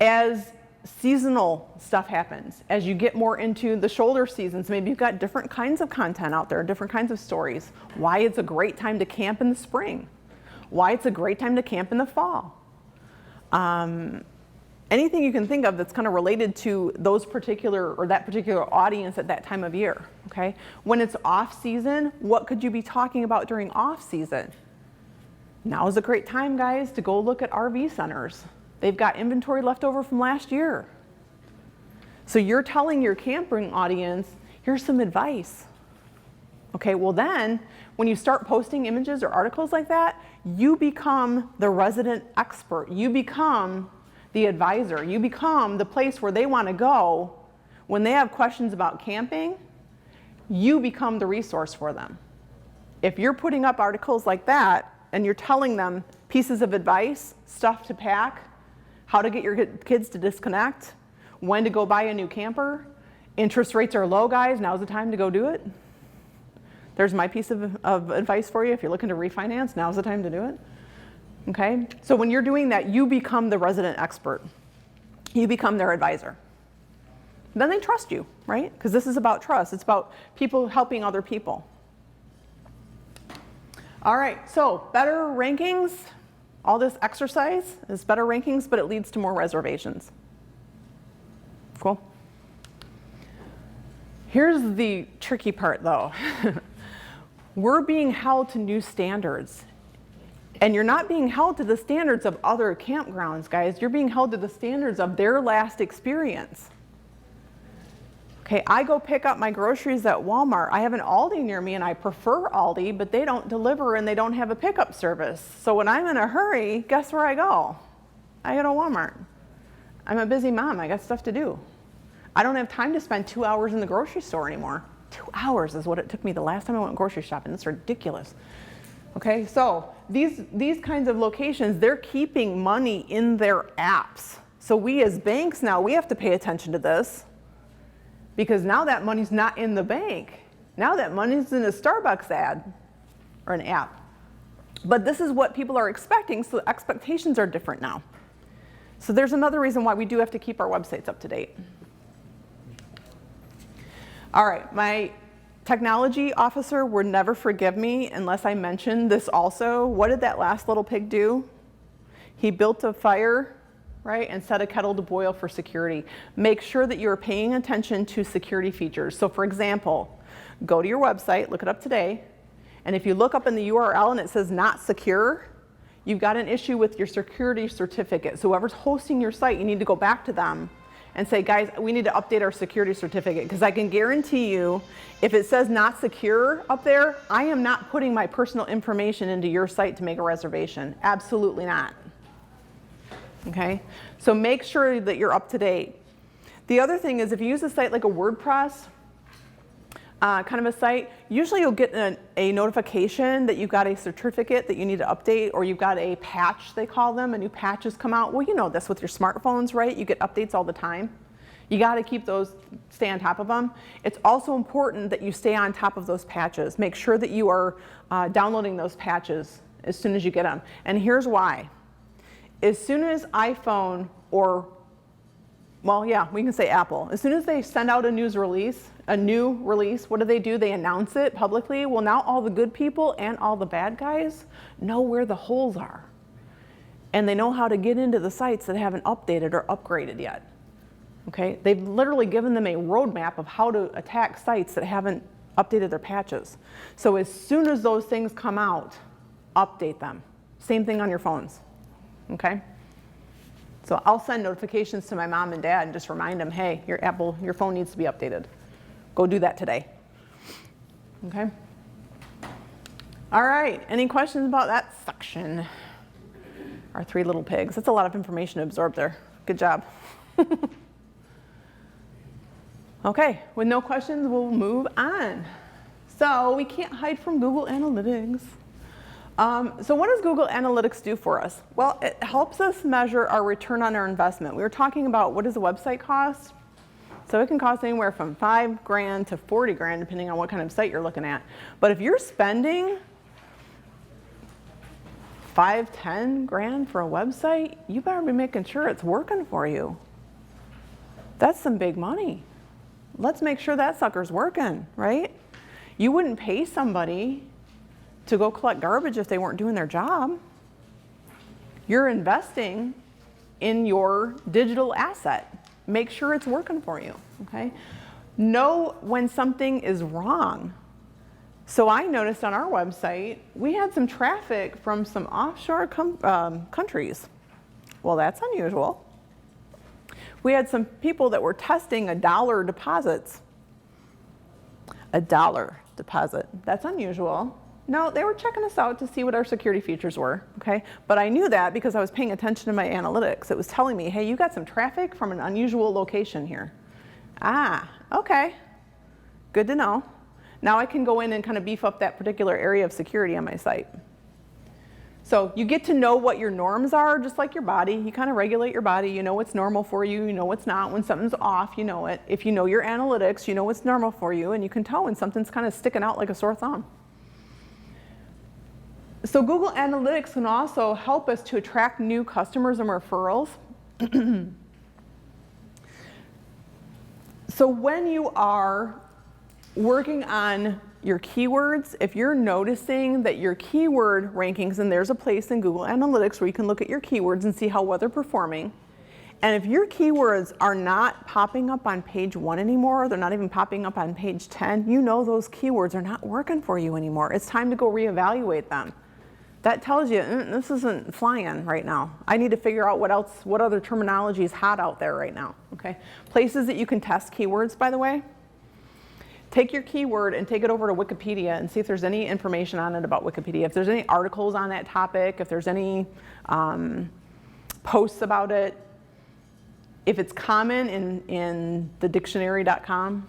as seasonal stuff happens. As you get more into the shoulder seasons, maybe you've got different kinds of content out there, different kinds of stories. Why it's a great time to camp in the spring. Why it's a great time to camp in the fall. Anything you can think of that's kind of related to those particular or that particular audience at that time of year. Okay? When it's off season, what could you be talking about during off season? Now is a great time, guys, to go look at RV centers. They've got inventory left over from last year. So you're telling your camping audience, here's some advice. Okay, well then, when you start posting images or articles like that, you become the resident expert. You become the advisor. You become the place where they want to go when they have questions about camping. You become the resource for them. If you're putting up articles like that and you're telling them pieces of advice, stuff to pack, how to get your kids to disconnect, when to go buy a new camper, interest rates are low, guys, now's the time to go do it. There's my piece of advice for you. If you're looking to refinance, now's the time to do it. Okay? So when you're doing that, you become the resident expert. You become their advisor. Then they trust you, right? Because this is about trust. It's about people helping other people. All right, so better rankings. All this exercise is better rankings, but it leads to more reservations. Cool. Here's the tricky part, though. We're being held to new standards. And you're not being held to the standards of other campgrounds, guys. You're being held to the standards of their last experience. Okay, I go pick up my groceries at Walmart. I have an Aldi near me, and I prefer Aldi, but they don't deliver and they don't have a pickup service. So when I'm in a hurry, guess where I go? I go to Walmart. I'm a busy mom. I got stuff to do. I don't have time to spend 2 hours in the grocery store anymore. 2 hours is what it took me the last time I went grocery shopping. That's ridiculous. Okay, so these kinds of locations, they're keeping money in their apps. So we as banks now, we have to pay attention to this because now that money's not in the bank. Now that money's in a Starbucks ad or an app. But this is what people are expecting, so the expectations are different now. So there's another reason why we do have to keep our websites up to date. All right, my technology officer would never forgive me unless I mentioned this also. What did that last little pig do? He built a fire, right, and set a kettle to boil for security. Make sure that you're paying attention to security features. So for example, go to your website, look it up today, and if you look up in the URL and it says not secure, you've got an issue with your security certificate. So whoever's hosting your site, you need to go back to them and say, guys, we need to update our security certificate, because I can guarantee you, if it says not secure up there, I am not putting my personal information into your site to make a reservation. Absolutely not. Okay? So make sure that you're up to date. The other thing is, if you use a site like a WordPress, kind of a site, usually you'll get a notification that you've got a certificate that you need to update, or you've got a patch, they call them, a new patch has come out. Well, you know this with your smartphones, right? You get updates all the time. You got to keep those, stay on top of them. It's also important that you stay on top of those patches. Make sure that you are downloading those patches as soon as you get them. And here's why. As soon as iPhone or, well, yeah, we can say Apple, as soon as they send out a new release, what do? They announce it publicly. Well, now all the good people and all the bad guys know where the holes are. And they know how to get into the sites that haven't updated or upgraded yet. Okay, they've literally given them a roadmap of how to attack sites that haven't updated their patches. So as soon as those things come out, update them. Same thing on your phones, okay? So I'll send notifications to my mom and dad and just remind them, hey, your phone needs to be updated. Go do that today, okay? All right, any questions about that section? Our 3 little pigs. That's a lot of information to absorb there. Good job. Okay, with no questions, we'll move on. So we can't hide from Google Analytics. So what does Google Analytics do for us? Well, it helps us measure our return on our investment. We were talking about what does a website cost? So it can cost anywhere from $5,000 to $40,000, depending on what kind of site you're looking at. But if you're spending $5,000, $10,000 for a website, you better be making sure it's working for you. That's some big money. Let's make sure that sucker's working, right? You wouldn't pay somebody to go collect garbage if they weren't doing their job. You're investing in your digital asset. Make sure it's working for you, okay? Know when something is wrong. So I noticed on our website, we had some traffic from some offshore countries. Well, that's unusual. We had some people that were testing $1 deposits. $1 deposit. That's unusual. No, they were checking us out to see what our security features were, okay? But I knew that because I was paying attention to my analytics. It was telling me, hey, you got some traffic from an unusual location here. Ah, okay. Good to know. Now I can go in and kind of beef up that particular area of security on my site. So you get to know what your norms are, just like your body. You kind of regulate your body. You know what's normal for you. You know what's not. When something's off, you know it. If you know your analytics, you know what's normal for you. And you can tell when something's kind of sticking out like a sore thumb. So Google Analytics can also help us to attract new customers and referrals. So when you are working on your keywords, if you're noticing that your keyword rankings, and there's a place in Google Analytics where you can look at your keywords and see how well they're performing. And if your keywords are not popping up on page 1 anymore, they're not even popping up on page 10, you know those keywords are not working for you anymore. It's time to go reevaluate them. That tells you, this isn't flying right now. I need to figure out what other terminology is hot out there right now, okay? Places that you can test keywords, by the way. Take your keyword and take it over to Wikipedia and see if there's any information on it about Wikipedia. If there's any articles on that topic, if there's any posts about it. If it's common in the dictionary.com,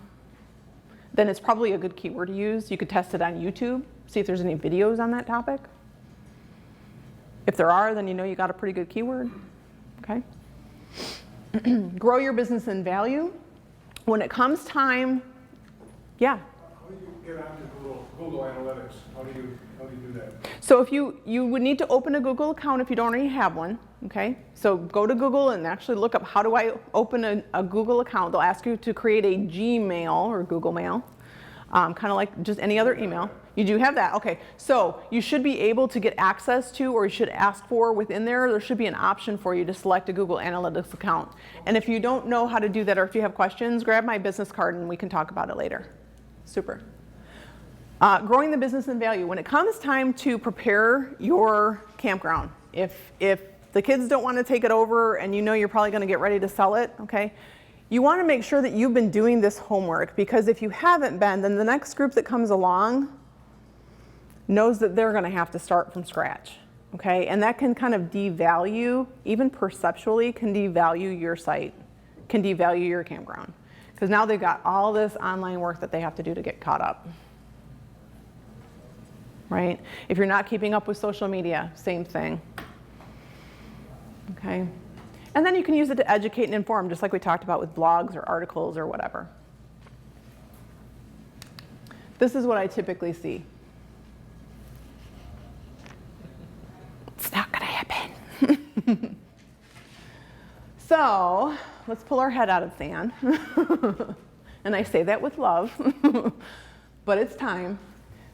then it's probably a good keyword to use. You could test it on YouTube, see if there's any videos on that topic. If there are, then you know you got a pretty good keyword, okay? Grow your business in value. When it comes time, yeah? How do you get onto Google Analytics? How do you do that? So if you would need to open a Google account if you don't already have one, okay? So go to Google and actually look up how do I open a Google account. They'll ask you to create a Gmail or Google Mail, kind of like just any other email. You do have that, okay. So you should be able to get access to, or you should ask for within there should be an option for you to select a Google Analytics account. And if you don't know how to do that, or if you have questions, grab my business card and we can talk about it later. Super. Growing the business in value. When it comes time to prepare your campground, if the kids don't want to take it over and you know you're probably going to get ready to sell it, okay, you want to make sure that you've been doing this homework, because if you haven't been, then the next group that comes along knows that they're going to have to start from scratch, okay? And that can kind of devalue, even perceptually, can devalue your site, can devalue your campground. Because now they've got all this online work that they have to do to get caught up. Right? If you're not keeping up with social media, same thing. Okay? And then you can use it to educate and inform, just like we talked about with blogs or articles or whatever. This is what I typically see. It's not going to happen. So let's pull our head out of sand. And I say that with love, but it's time.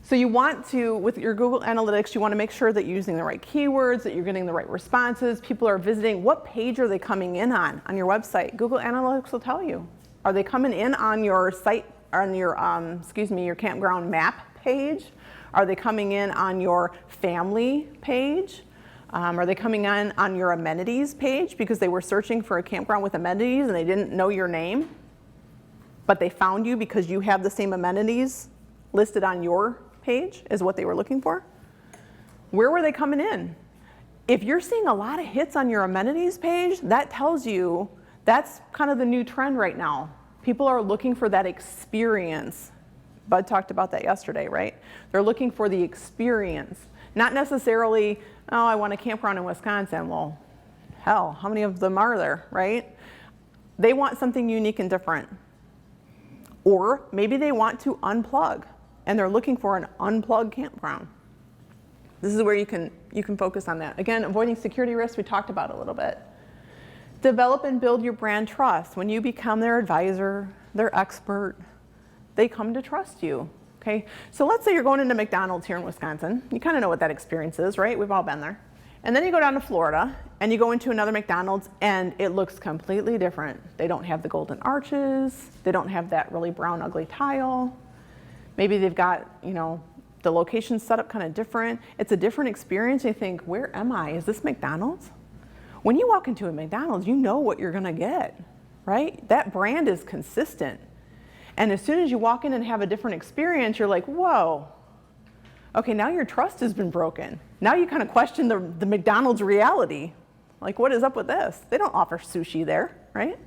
So you want to, with your Google Analytics, you want to make sure that you're using the right keywords, that you're getting the right responses. People are visiting. What page are they coming in on your website? Google Analytics will tell you. Are they coming in on your site, on your, your campground map page? Are they coming in on your family page? Are they coming in on your amenities page because they were searching for a campground with amenities and they didn't know your name, but they found you because you have the same amenities listed on your page as what they were looking for? Where were they coming in? If you're seeing a lot of hits on your amenities page, that tells you that's kind of the new trend right now. People are looking for that experience. Bud talked about that yesterday, right? They're looking for the experience. Not necessarily, oh, I want a campground in Wisconsin. Well, hell, how many of them are there, right? They want something unique and different. Or maybe they want to unplug, and they're looking for an unplugged campground. This is where you can focus on that. Again, avoiding security risks, we talked about a little bit. Develop and build your brand trust. When you become their advisor, their expert, they come to trust you. Okay, so let's say you're going into McDonald's here in Wisconsin. You kind of know what that experience is, right? We've all been there. And then you go down to Florida and you go into another McDonald's and it looks completely different. They don't have the golden arches. They don't have that really brown, ugly tile. Maybe they've got, the location set up kind of different. It's a different experience. You think, where am I? Is this McDonald's? When you walk into a McDonald's, you know what you're gonna get, right? That brand is consistent. And as soon as you walk in and have a different experience, you're like, whoa, okay, now your trust has been broken. Now you kind of question the McDonald's reality. Like, what is up with this? They don't offer sushi there, right?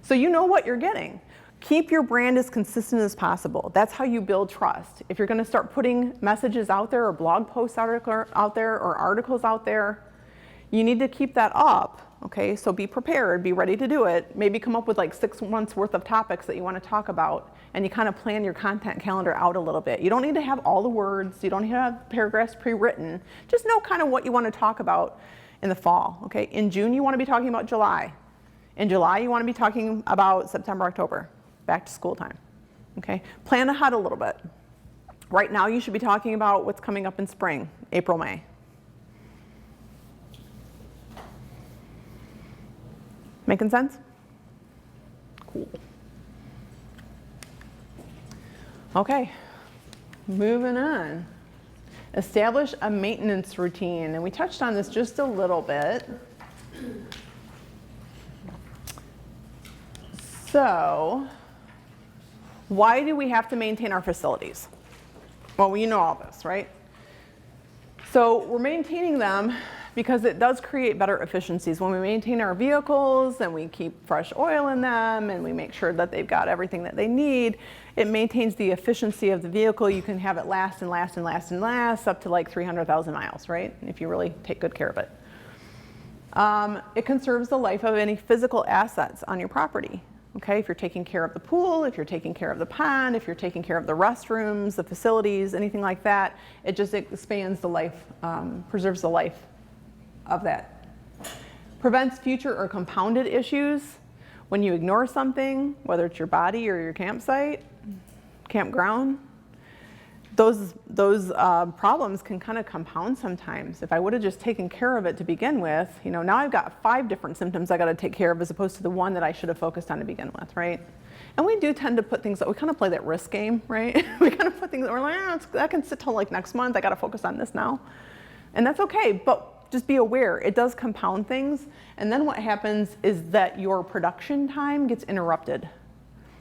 So you know what you're getting. Keep your brand as consistent as possible. That's how you build trust. If you're gonna start putting messages out there or blog posts out there or articles out there, you need to keep that up. Okay, so be prepared, be ready to do it. Maybe come up with like 6 months worth of topics that you want to talk about, and you kind of plan your content calendar out a little bit. You don't need to have all the words, you don't need to have paragraphs pre-written. Just know kind of what you want to talk about in the fall. Okay, in June you want to be talking about July. In July you want to be talking about September, October, back to school time. Okay, plan ahead a little bit. Right now you should be talking about what's coming up in spring, April, May. Making sense? Cool. Okay, moving on. Establish a maintenance routine, and we touched on this just a little bit. So, why do we have to maintain our facilities? Well, you know all this, right? So we're maintaining them because it does create better efficiencies. When we maintain our vehicles and we keep fresh oil in them and we make sure that they've got everything that they need, it maintains the efficiency of the vehicle. You can have it last and last and last and last up to like 300,000 miles, right? If you really take good care of it. It conserves the life of any physical assets on your property. Okay, if you're taking care of the pool, if you're taking care of the pond, if you're taking care of the restrooms, the facilities, anything like that, it just expands the life, preserves the life of that. Prevents future or compounded issues. When you ignore something, whether it's your body or your campsite, campground, those problems can kind of compound sometimes. If I would have just taken care of it to begin with, now I've got 5 different symptoms I got to take care of as opposed to the one that I should have focused on to begin with, right? And we do tend to put things that we kind of play that risk game, right? We kind of put things that we're like, that can sit till like next month. I got to focus on this now. And that's okay, but just be aware, it does compound things. And then what happens is that your production time gets interrupted.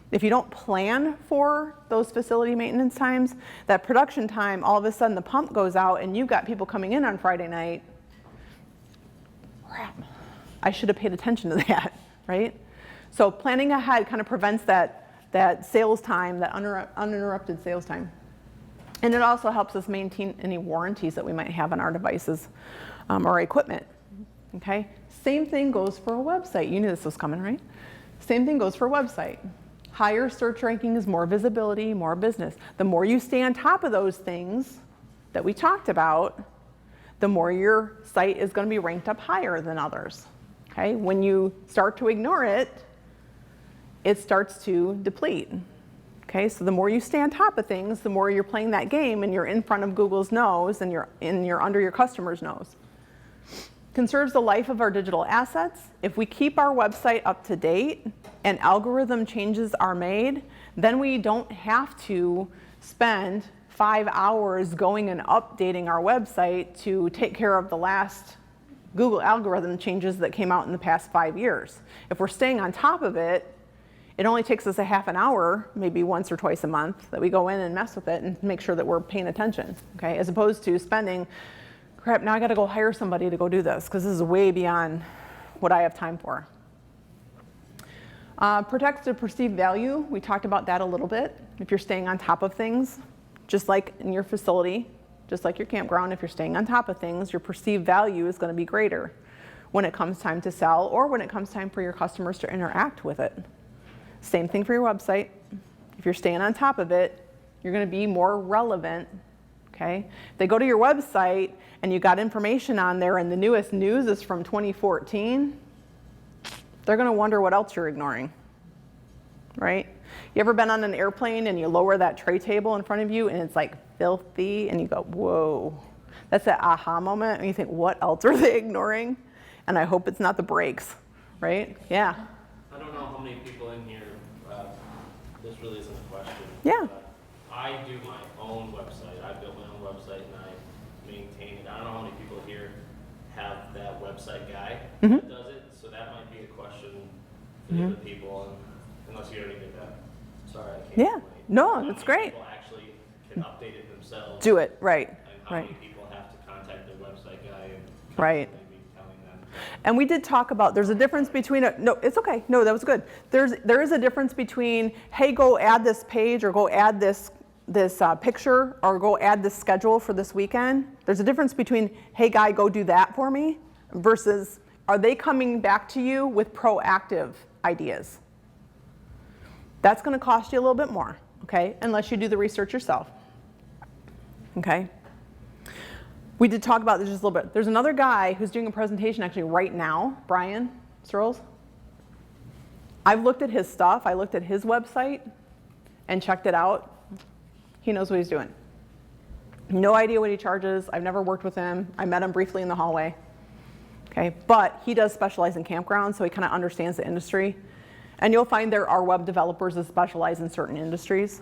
If you don't plan for those facility maintenance times, that production time, all of a sudden the pump goes out and you've got people coming in on Friday night. Crap, I should have paid attention to that, right? So planning ahead kind of prevents that that sales time, that uninterrupted sales time. And it also helps us maintain any warranties that we might have on our devices or equipment. Okay? Same thing goes for a website. You knew this was coming, right? Same thing goes for a website. Higher search rankings, more visibility, more business. The more you stay on top of those things that we talked about, the more your site is going to be ranked up higher than others. Okay? When you start to ignore it, it starts to deplete. Okay, so the more you stay on top of things, the more you're playing that game and you're in front of Google's nose and you're under your customer's nose. Conserves the life of our digital assets. If we keep our website up to date and algorithm changes are made, then we don't have to spend 5 hours going and updating our website to take care of the last Google algorithm changes that came out in the past 5 years. If we're staying on top of it, it only takes us a half an hour, maybe once or twice a month, that we go in and mess with it and make sure that we're paying attention, okay? As opposed to spending, crap, now I gotta go hire somebody to go do this, because this is way beyond what I have time for. Protects the perceived value. We talked about that a little bit. If you're staying on top of things, just like in your facility, just like your campground, if you're staying on top of things, your perceived value is gonna be greater when it comes time to sell or when it comes time for your customers to interact with it. Same thing for your website. If you're staying on top of it, you're going to be more relevant, okay? If they go to your website and you got information on there and the newest news is from 2014, they're going to wonder what else you're ignoring, right? You ever been on an airplane and you lower that tray table in front of you and it's like filthy and you go, whoa. That's that aha moment and you think, what else are they ignoring? And I hope it's not the brakes, right? Yeah. I don't know how many people in here, this really isn't a question. Yeah. I do my own website. I built my own website and I maintain it. I don't know how many people here have that website guy that does it, so that might be a question for the other people, unless you already did that. Sorry, I can't. Yeah. explain. No, How that's many great. people actually can update it themselves? Do it, right, And how right. many people have to contact their website guy and Right. constantly be telling them? And we did talk about, there's a difference between, no, it's okay, no, that was good. There is a difference between, hey, go add this page or go add this picture or go add this schedule for this weekend. There's a difference between, hey, guy, go do that for me, versus are they coming back to you with proactive ideas? That's going to cost you a little bit more, okay, unless you do the research yourself, okay? We did talk about this just a little bit. There's another guy who's doing a presentation actually right now, Brian Searles. I've looked at his stuff. I looked at his website and checked it out. He knows what he's doing. No idea what he charges. I've never worked with him. I met him briefly in the hallway. Okay, but he does specialize in campgrounds, so he kind of understands the industry. And you'll find there are web developers that specialize in certain industries.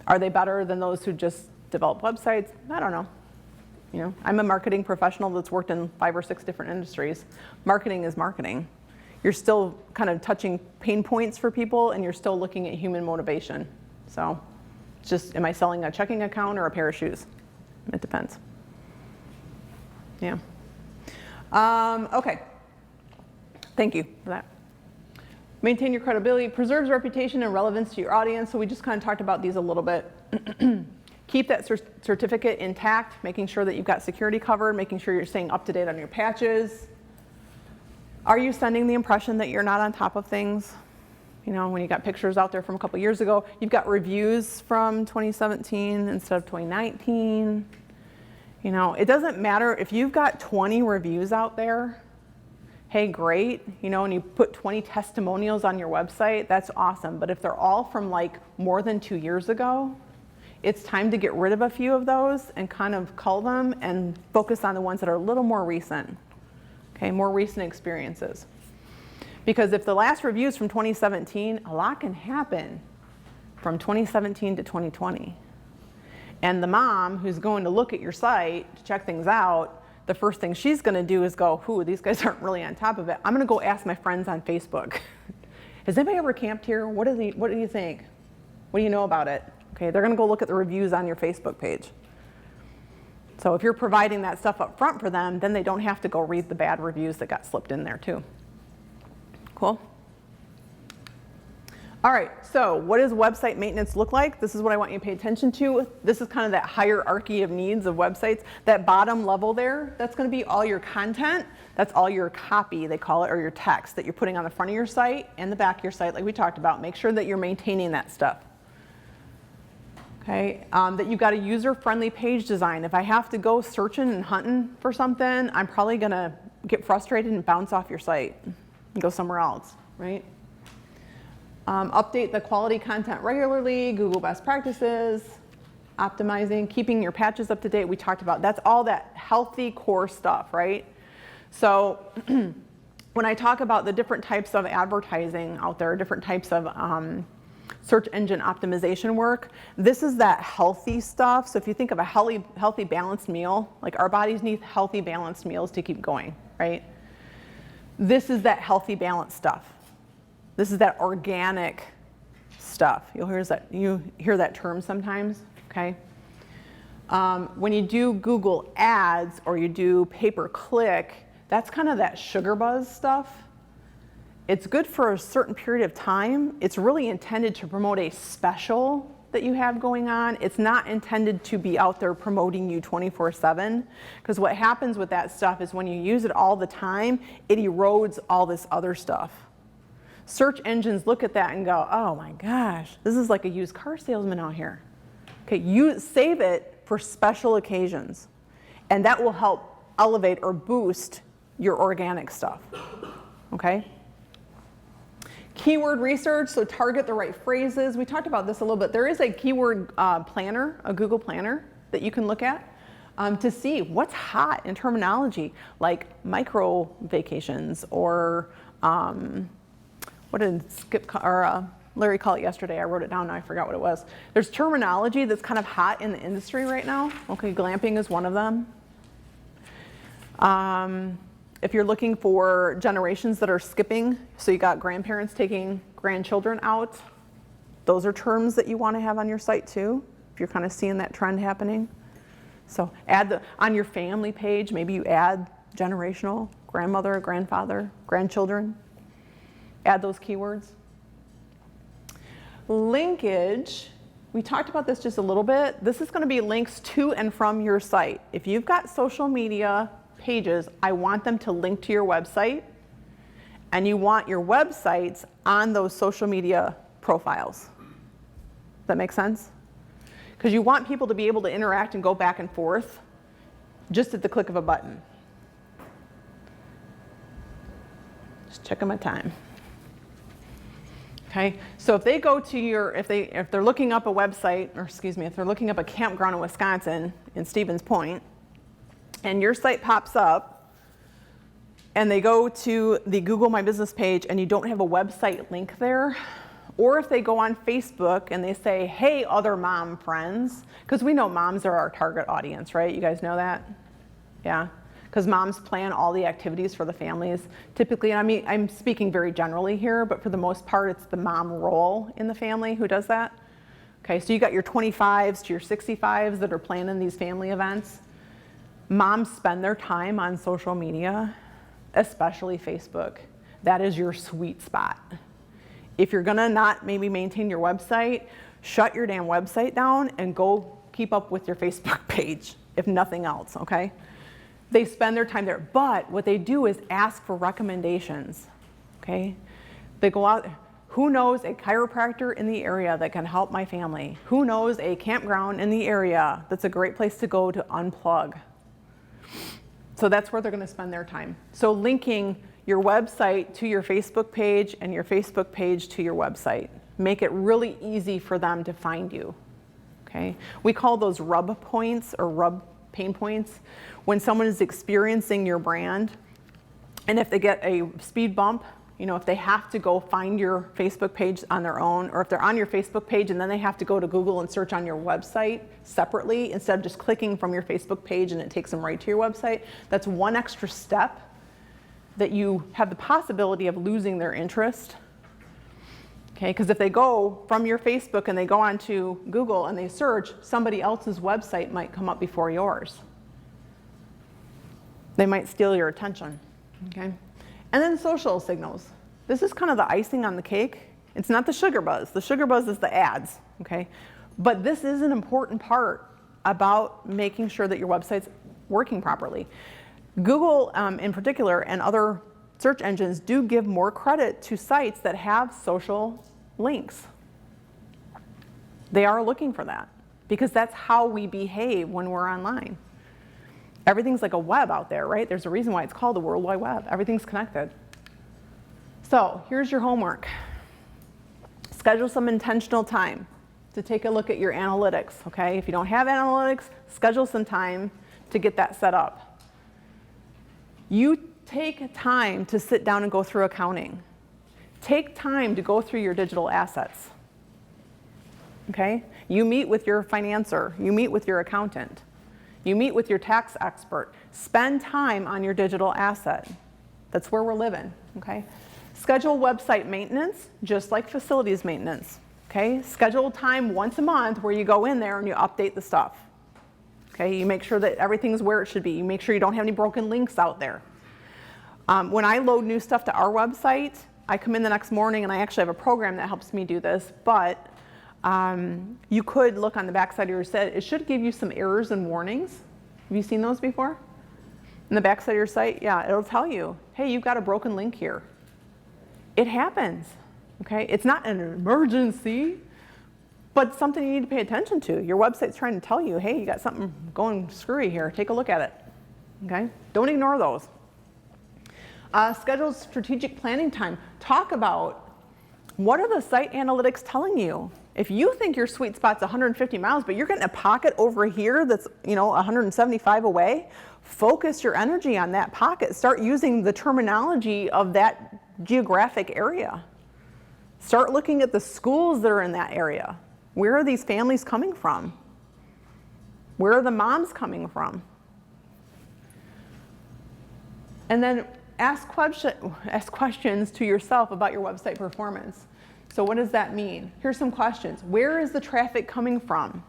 Are they better than those who just develop websites? I don't know. You know, I'm a marketing professional that's worked in 5 or 6 different industries. Marketing is marketing. You're still kind of touching pain points for people and you're still looking at human motivation. So it's just, am I selling a checking account or a pair of shoes? It depends. Yeah. Okay. Thank you for that. Maintain your credibility, preserves reputation and relevance to your audience. So we just kind of talked about these a little bit. Keep that certificate intact, making sure that you've got security covered, making sure you're staying up to date on your patches. Are you sending the impression that you're not on top of things? You know, when you got pictures out there from a couple years ago, you've got reviews from 2017 instead of 2019. You know, it doesn't matter if you've got 20 reviews out there, hey, great, you know, and you put 20 testimonials on your website, that's awesome. But if they're all from like more than 2 years ago, it's time to get rid of a few of those and kind of cull them and focus on the ones that are a little more recent, okay, more recent experiences. Because if the last review is from 2017, a lot can happen from 2017 to 2020. And the mom who's going to look at your site to check things out, the first thing she's going to do is go, "Ooh, these guys aren't really on top of it. I'm going to go ask my friends on Facebook. Has anybody ever camped here? What do you think? What do you know about it?" Okay, they're going to go look at the reviews on your Facebook page. So if you're providing that stuff up front for them, then they don't have to go read the bad reviews that got slipped in there too. Cool. All right, so what does website maintenance look like? This is what I want you to pay attention to. This is kind of that hierarchy of needs of websites. That bottom level there, that's going to be all your content. That's all your copy, they call it, or your text that you're putting on the front of your site and the back of your site, like we talked about. Make sure that you're maintaining that stuff. Okay, that you've got a user-friendly page design. If I have to go searching and hunting for something, I'm probably going to get frustrated and bounce off your site and go somewhere else, right? Update the quality content regularly, Google best practices, optimizing, keeping your patches up to date. We talked about that's all that healthy core stuff, right? So when I talk about the different types of advertising out there, different types of search engine optimization work, this is that healthy stuff. So if you think of a healthy balanced meal, like our bodies need healthy balanced meals to keep going, right? This is that healthy balanced stuff. This is that organic stuff. You hear that term sometimes, okay? When you do Google Ads or you do pay-per-click, that's kind of that sugar buzz stuff. It's good for a certain period of time. It's really intended to promote a special that you have going on. It's not intended to be out there promoting you 24/7, because what happens with that stuff is when you use it all the time, it erodes all this other stuff. Search engines look at that and go, oh my gosh, this is like a used car salesman out here. Okay, you save it for special occasions, and that will help elevate or boost your organic stuff, okay? Keyword research, so target the right phrases. We talked about this a little bit. There is a keyword planner, a Google planner that you can look at to see what's hot in terminology, like micro vacations or what did Larry call it yesterday? I wrote it down, now I forgot what it was. There's terminology that's kind of hot in the industry right now. Okay, glamping is one of them. If you're looking for generations that are skipping, so you got grandparents taking grandchildren out, those are terms that you want to have on your site too, if you're kind of seeing that trend happening. So on your family page, maybe you add generational, grandmother, grandfather, grandchildren. Add those keywords. Linkage, we talked about this just a little bit. This is going to be links to and from your site. If you've got social media pages, I want them to link to your website, and you want your websites on those social media profiles. Does that make sense? Because you want people to be able to interact and go back and forth just at the click of a button. Just checking my time. Okay, so if they go to if they're looking up a website, or excuse me, if they're looking up a campground in Wisconsin, in Stevens Point, and your site pops up, and they go to the Google My Business page and you don't have a website link there, or if they go on Facebook and they say, hey, other mom friends, because we know moms are our target audience, right? You guys know that? Yeah. Because moms plan all the activities for the families. Typically, and I mean, I'm speaking very generally here, but for the most part, it's the mom role in the family who does that. Okay, so you got your 25s to your 65s that are planning these family events. Moms spend their time on social media, especially Facebook. That is your sweet spot. If you're gonna not maybe maintain your website, shut your damn website down and go keep up with your Facebook page, if nothing else, okay? They spend their time there, but what they do is ask for recommendations, okay? They go out, who knows a chiropractor in the area that can help my family? Who knows a campground in the area that's a great place to go to unplug? So that's where they're gonna spend their time. So linking your website to your Facebook page and your Facebook page to your website. Make it really easy for them to find you, okay? We call those rub points or rub pain points. When someone is experiencing your brand, and if they get a speed bump, you know, if they have to go find your Facebook page on their own, or if they're on your Facebook page and then they have to go to Google and search on your website separately, instead of just clicking from your Facebook page and it takes them right to your website, that's one extra step that you have the possibility of losing their interest. Okay, because if they go from your Facebook and they go onto Google and they search, somebody else's website might come up before yours. They might steal your attention, okay? And then social signals. This is kind of the icing on the cake. It's not the sugar buzz. The sugar buzz is the ads, okay? But this is an important part about making sure that your website's working properly. Google in particular and other search engines do give more credit to sites that have social links. They are looking for that because that's how we behave when we're online. Everything's like a web out there, right? There's a reason why it's called the World Wide Web. Everything's connected. So here's your homework. Schedule some intentional time to take a look at your analytics, okay? If you don't have analytics, schedule some time to get that set up. You take time to sit down and go through accounting. Take time to go through your digital assets, okay? You meet with your financer, you meet with your accountant, you meet with your tax expert. Spend time on your digital asset. That's where we're living, okay? Schedule website maintenance, just like facilities maintenance, okay? Schedule time once a month where you go in there and you update the stuff, okay? You make sure that everything's where it should be. You make sure you don't have any broken links out there. When I load new stuff to our website, I come in the next morning and I actually have a program that helps me do this, but you could look on the back side of your site. It should give you some errors and warnings. Have you seen those before? In the back side of your site, yeah, it'll tell you, hey, you've got a broken link here. It happens, okay? It's not an emergency, but something you need to pay attention to. Your website's trying to tell you, hey, you got something going screwy here. Take a look at it, okay? Don't ignore those. Schedule strategic planning time. Talk about what are the site analytics telling you. If you think your sweet spot's 150 miles, but you're getting a pocket over here that's 175 away, focus your energy on that pocket. Start using the terminology of that geographic area. Start looking at the schools that are in that area. Where are these families coming from? Where are the moms coming from? And then ask questions to yourself about your website performance. So what does that mean? Here's some questions. Where is the traffic coming from?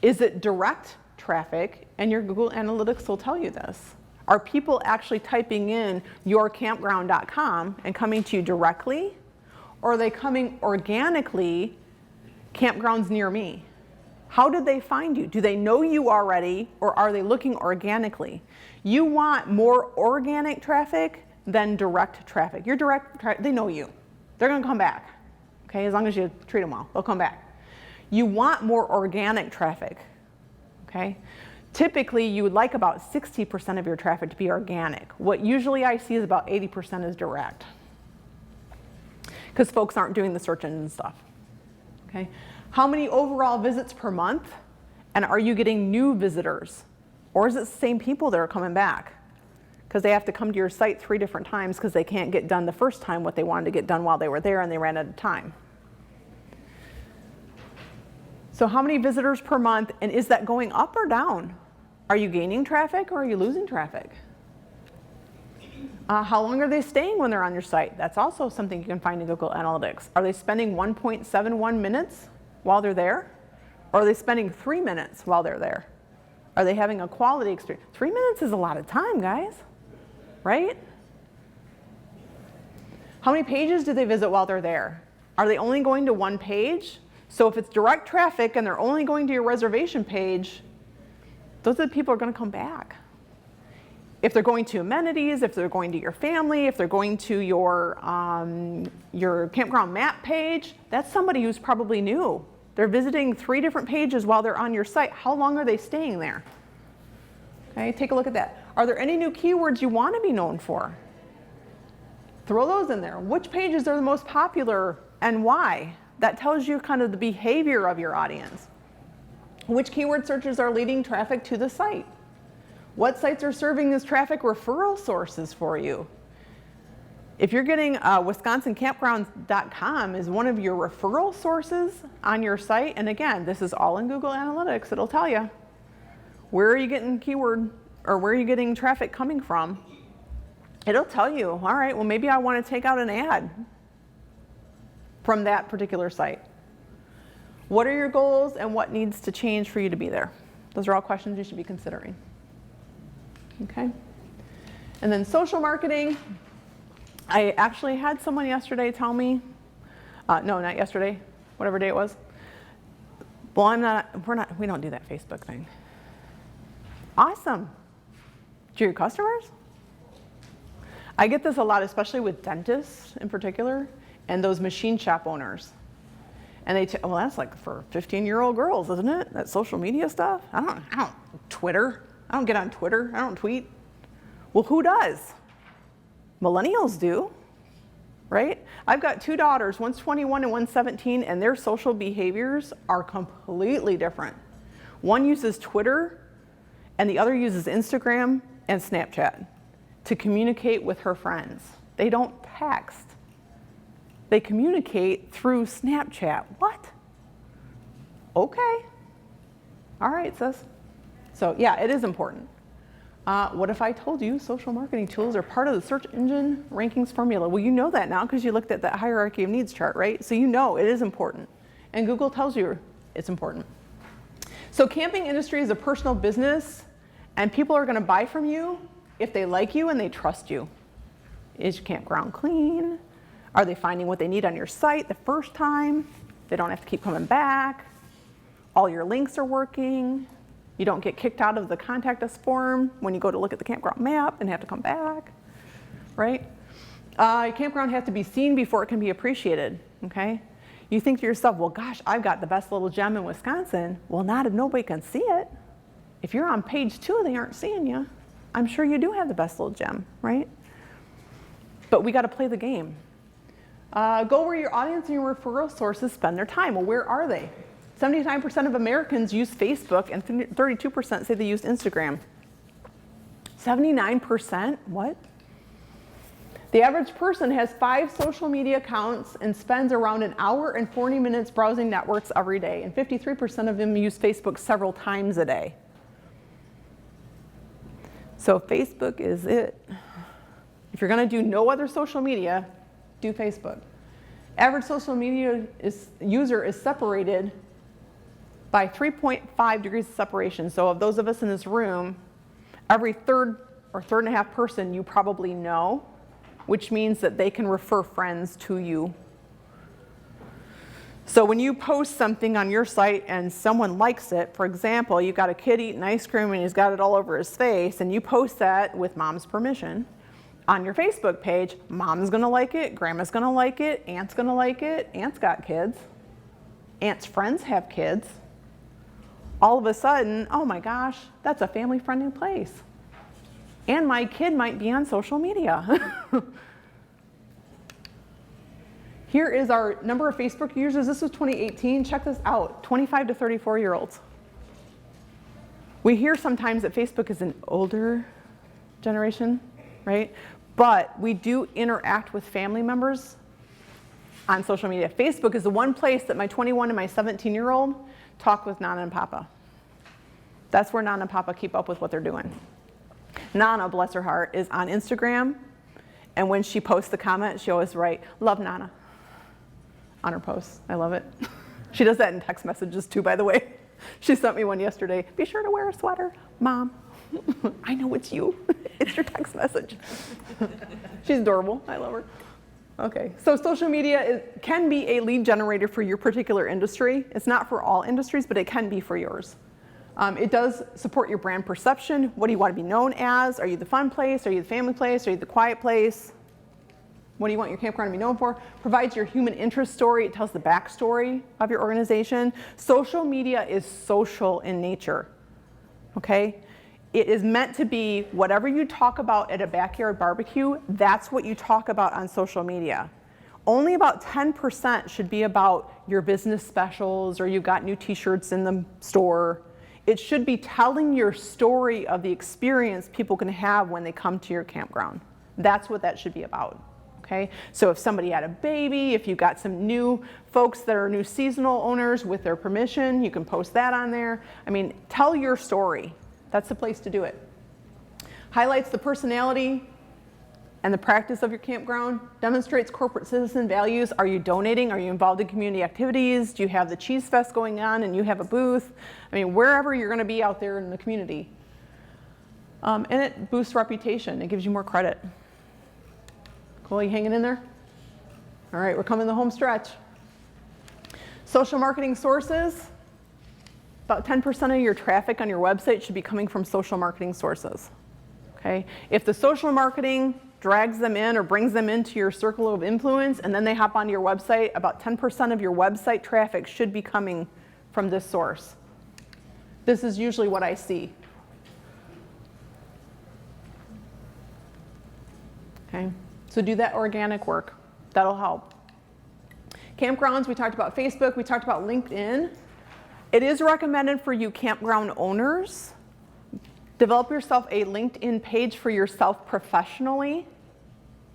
Is it direct traffic? And your Google Analytics will tell you this. Are people actually typing in yourcampground.com and coming to you directly? Or are they coming organically, campgrounds near me? How did they find you? Do they know you already, or are they looking organically? You want more organic traffic than direct traffic. Your direct, they know you. They're gonna come back, okay? As long as you treat them well, they'll come back. You want more organic traffic, okay? Typically, you would like about 60% of your traffic to be organic. What usually I see is about 80% is direct, because folks aren't doing the search engine stuff, okay? How many overall visits per month? And are you getting new visitors? Or is it the same people that are coming back? Because they have to come to your site 3 different times because they can't get done the first time what they wanted to get done while they were there and they ran out of time. So how many visitors per month, and is that going up or down? Are you gaining traffic or are you losing traffic? How long are they staying when they're on your site? That's also something you can find in Google Analytics. Are they spending 1.71 minutes while they're there? Or are they spending 3 minutes while they're there? Are they having a quality experience? 3 minutes is a lot of time, guys, right? How many pages do they visit while they're there? Are they only going to one page? So if it's direct traffic and they're only going to your reservation page, those are the people who are going to come back. If they're going to amenities, if they're going to your family, if they're going to your campground map page, that's somebody who's probably new. They're visiting 3 different pages while they're on your site. How long are they staying there? Okay, take a look at that. Are there any new keywords you want to be known for? Throw those in there. Which pages are the most popular and why? That tells you kind of the behavior of your audience. Which keyword searches are leading traffic to the site? What sites are serving as traffic referral sources for you? If you're getting wisconsincampgrounds.com is one of your referral sources on your site, and again, this is all in Google Analytics, it'll tell you. Where are you getting keyword, or where are you getting traffic coming from? It'll tell you, all right, well maybe I want to take out an ad from that particular site. What are your goals and what needs to change for you to be there? Those are all questions you should be considering. Okay? And then social marketing. I actually had someone yesterday tell me No, not yesterday, whatever day it was. Well, we don't do that Facebook thing. Awesome. Do your customers? I get this a lot, especially with dentists in particular, and those machine shop owners. And well, that's like for 15-year-old girls, isn't it? That social media stuff. I don't Twitter. I don't get on Twitter. I don't tweet. Well, who does? Millennials do, right? I've got 2 daughters, one's 21 and one's 17, and their social behaviors are completely different. One uses Twitter, and the other uses Instagram and Snapchat to communicate with her friends. They don't text. They communicate through Snapchat. What? Okay. All right, sis. So yeah, it is important. What if I told you social marketing tools are part of the search engine rankings formula? Well, you know that now because you looked at that hierarchy of needs chart, right? So you know it is important. And Google tells you it's important. So camping industry is a personal business, and people are going to buy from you if they like you and they trust you. Is your campground clean? Are they finding what they need on your site the first time? They don't have to keep coming back. All your links are working. You don't get kicked out of the contact us form when you go to look at the campground map and have to come back, right? Your campground has to be seen before it can be appreciated, okay? You think to yourself, well, gosh, I've got the best little gem in Wisconsin. Well, not if nobody can see it. If you're on page 2, they aren't seeing you. I'm sure you do have the best little gem, right? But we got to play the game. Go where your audience and your referral sources spend their time. Well, where are they? 79% of Americans use Facebook, and 32% say they use Instagram. 79%? What? The average person has 5 social media accounts and spends around an hour and 40 minutes browsing networks every day, and 53% of them use Facebook several times a day. So Facebook is it. If you're going to do no other social media, do Facebook. Average social media user is separated by 3.5 degrees of separation. So of those of us in this room, every third or third and a half person you probably know, which means that they can refer friends to you. So when you post something on your site and someone likes it, for example, you've got a kid eating ice cream and he's got it all over his face, and you post that with mom's permission on your Facebook page, mom's gonna like it, grandma's gonna like it, aunt's gonna like it, aunt's got kids, aunt's friends have kids. All of a sudden, oh my gosh, that's a family-friendly place. And my kid might be on social media. Here is our number of Facebook users. This was 2018. Check this out, 25 to 34-year-olds. We hear sometimes that Facebook is an older generation, right? But we do interact with family members on social media. Facebook is the one place that my 21 and my 17-year-old talk with Nana and Papa. That's where Nana and Papa keep up with what they're doing. Nana, bless her heart, is on Instagram, and when she posts the comment, she always writes, "Love Nana," on her posts. I love it. She does that in text messages too, by the way. She sent me one yesterday. "Be sure to wear a sweater, Mom." I know it's you. It's your text message. She's adorable. I love her. Okay, so social media can be a lead generator for your particular industry. It's not for all industries, but it can be for yours. It does support your brand perception. What do you want to be known as? Are you the fun place? Are you the family place? Are you the quiet place? What do you want your campground to be known for? Provides your human interest story. It tells the backstory of your organization. Social media is social in nature, okay? It is meant to be whatever you talk about at a backyard barbecue, that's what you talk about on social media. Only about 10% should be about your business specials or you've got new t-shirts in the store. It should be telling your story of the experience people can have when they come to your campground. That's what that should be about, okay? So if somebody had a baby, if you've got some new folks that are new seasonal owners with their permission, you can post that on there. I mean, tell your story. That's the place to do it. Highlights the personality and the practice of your campground. Demonstrates corporate citizen values. Are you donating? Are you involved in community activities? Do you have the Cheese Fest going on and you have a booth? I mean, wherever you're going to be out there in the community. And it boosts reputation. It gives you more credit. Cool, you hanging in there? All right, we're coming to the home stretch. Social marketing sources, about 10% of your traffic on your website should be coming from social marketing sources. Okay? If the social marketing drags them in or brings them into your circle of influence and then they hop onto your website, about 10% of your website traffic should be coming from this source. This is usually what I see. Okay? So do that organic work. That'll help. Campgrounds, we talked about Facebook, we talked about LinkedIn. It is recommended for you campground owners, develop yourself a LinkedIn page for yourself professionally.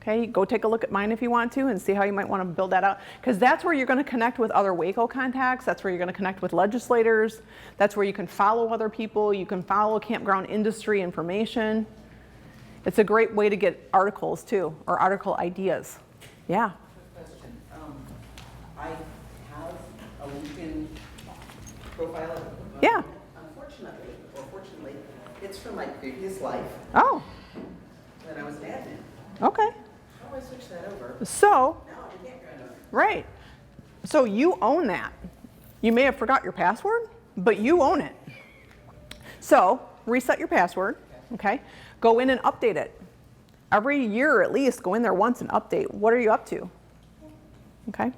Okay, go take a look at mine if you want to and see how you might want to build that out. Because that's where you're going to connect with other Waco contacts. That's where you're going to connect with legislators. That's where you can follow other people. You can follow campground industry information. It's a great way to get articles too, or article ideas. Yeah. Quick question. I have a LinkedIn profile. Yeah. Unfortunately, or fortunately, it's from my previous life Oh, when I was an admin. okay. How do I switch that over? So, Now I'm a campground owner. right. So you own that. You may have forgot your password, but you own it. So reset your password, okay? Go in and update it. Every year at least, go in there once and update. What are you up to? Okay?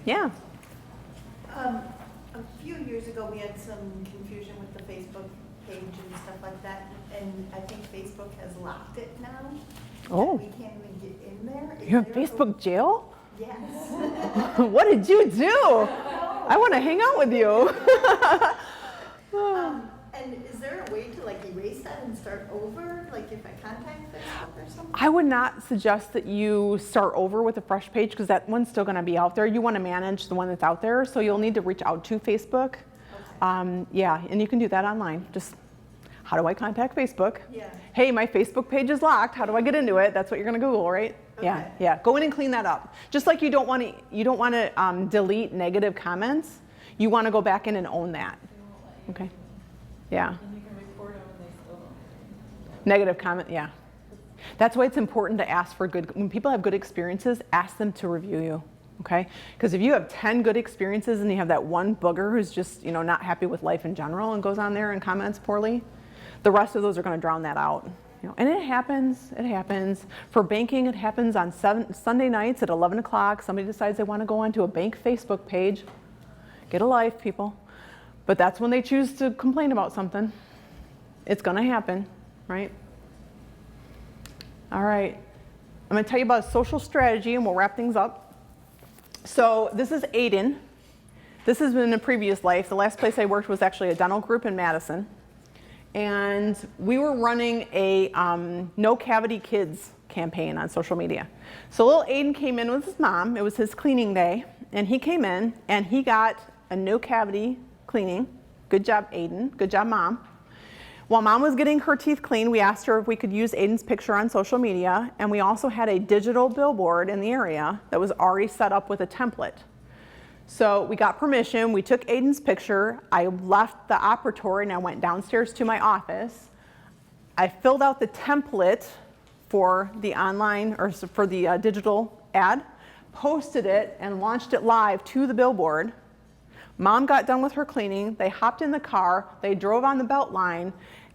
Yeah. A few years ago, we had some confusion with the Facebook page and stuff like that, and I think Facebook has locked it now. Oh. We can't even get in there. Is You're in there a- Facebook jail? Yes. What did you do? I want to hang out with you. And is there a way to like erase that and start over, like if I contact Facebook or something? I would not suggest that you start over with a fresh page because that one's still going to be out there. You want to manage the one that's out there, so you'll need to reach out to Facebook. Yeah, and you can do that online. Just, how do I contact Facebook? Yeah. Hey, my Facebook page is locked. How do I get into it? That's what you're going to Google, right? Yeah, Okay. yeah. Go in and clean that up. Just like you don't want to delete negative comments. You want to go back in and own that. They won't let you. Okay. Yeah. And you can report them and they still don't. Negative comment, yeah. That's why it's important to ask for good, when people have good experiences, ask them to review you, okay? Because if you have 10 good experiences and you have that one booger who's just, not happy with life in general and goes on there and comments poorly, the rest of those are gonna drown that out. And it happens. For banking, it happens on Sunday nights at 11 o'clock. Somebody decides they wanna go onto a bank Facebook page. Get a life, people. But that's when they choose to complain about something. It's gonna happen, right? All right, I'm gonna tell you about a social strategy and we'll wrap things up. So this is Aiden. This has been in a previous life. The last place I worked was actually a dental group in Madison. And we were running a No Cavity Kids campaign on social media. So little Aiden came in with his mom. It was his cleaning day. And he came in and he got a no cavity cleaning. Good job, Aiden. Good job, Mom. While Mom was getting her teeth cleaned, we asked her if we could use Aiden's picture on social media, and we also had a digital billboard in the area that was already set up with a template. So we got permission, we took Aiden's picture, I left the operatory and I went downstairs to my office. I filled out the template for the online, or for the digital ad, posted it and launched it live to the billboard. Mom got done with her cleaning, they hopped in the car, they drove on the belt line,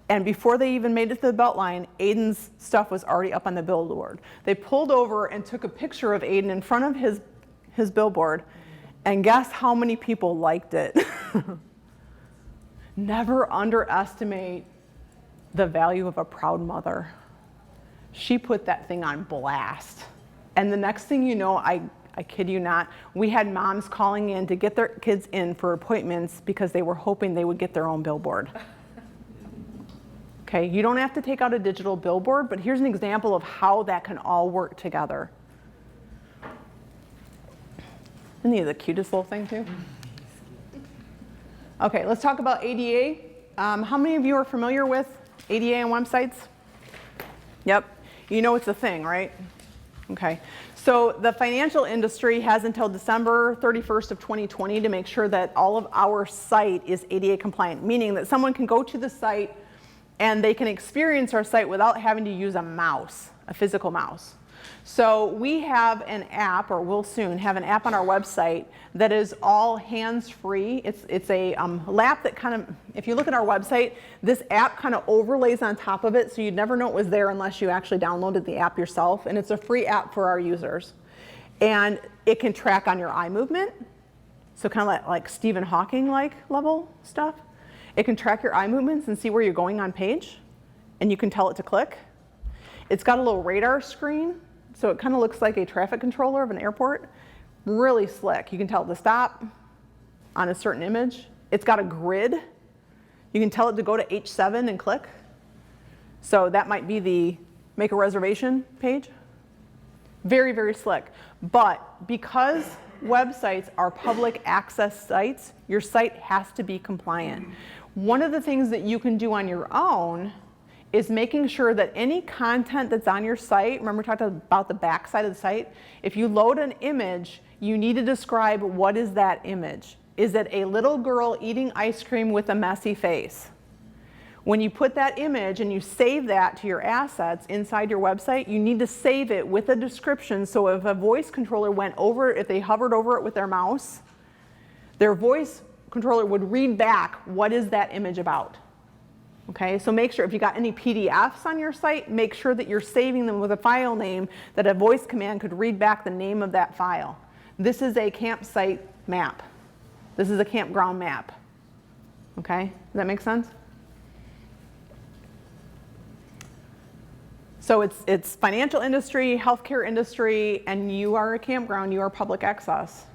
and before they even made it to the belt line, Aiden's stuff was already up on the billboard. They pulled over and took a picture of Aiden in front of his billboard, and guess how many people liked it? Never underestimate the value of a proud mother. She put that thing on blast. And the next thing you know, I kid you not, we had moms calling in to get their kids in for appointments because they were hoping they would get their own billboard. Okay, you don't have to take out a digital billboard, but here's an example of how that can all work together. Isn't he the cutest little thing too? Okay, let's talk about ADA. How many of you are familiar with ADA on websites? Yep, you know it's a thing, right? Okay, so the financial industry has until December 31st of 2020 to make sure that all of our site is ADA compliant, meaning that someone can go to the site and they can experience our site without having to use a mouse, a physical mouse. So we have an app, or we'll soon have an app on our website that is all hands-free. It's a lap that kind of, if you look at our website, this app kind of overlays on top of it, so you'd never know it was there unless you actually downloaded the app yourself. And it's a free app for our users. And it can track on your eye movement, so kind of like Stephen Hawking-like level stuff. It can track your eye movements and see where you're going on page, and you can tell it to click. It's got a little radar screen, so it kind of looks like a traffic controller of an airport. Really slick. You can tell it to stop on a certain image. It's got a grid. You can tell it to go to H7 and click. So that might be the make a reservation page. Very, very slick. But because websites are public access sites, your site has to be compliant. One of the things that you can do on your own is making sure that any content that's on your site, remember we talked about the back side of the site, if you load an image, you need to describe what is that image. Is it a little girl eating ice cream with a messy face? When you put that image and you save that to your assets inside your website, you need to save it with a description, so if a voice controller went over it, if they hovered over it with their mouse, their voice controller would read back what is that image about. Okay, so make sure if you got any PDFs on your site, make sure that you're saving them with a file name that a voice command could read back the name of that file. This is a campsite map. This is a campground map. Okay, does that make sense? So it's financial industry, healthcare industry, and you are a campground, you are public access.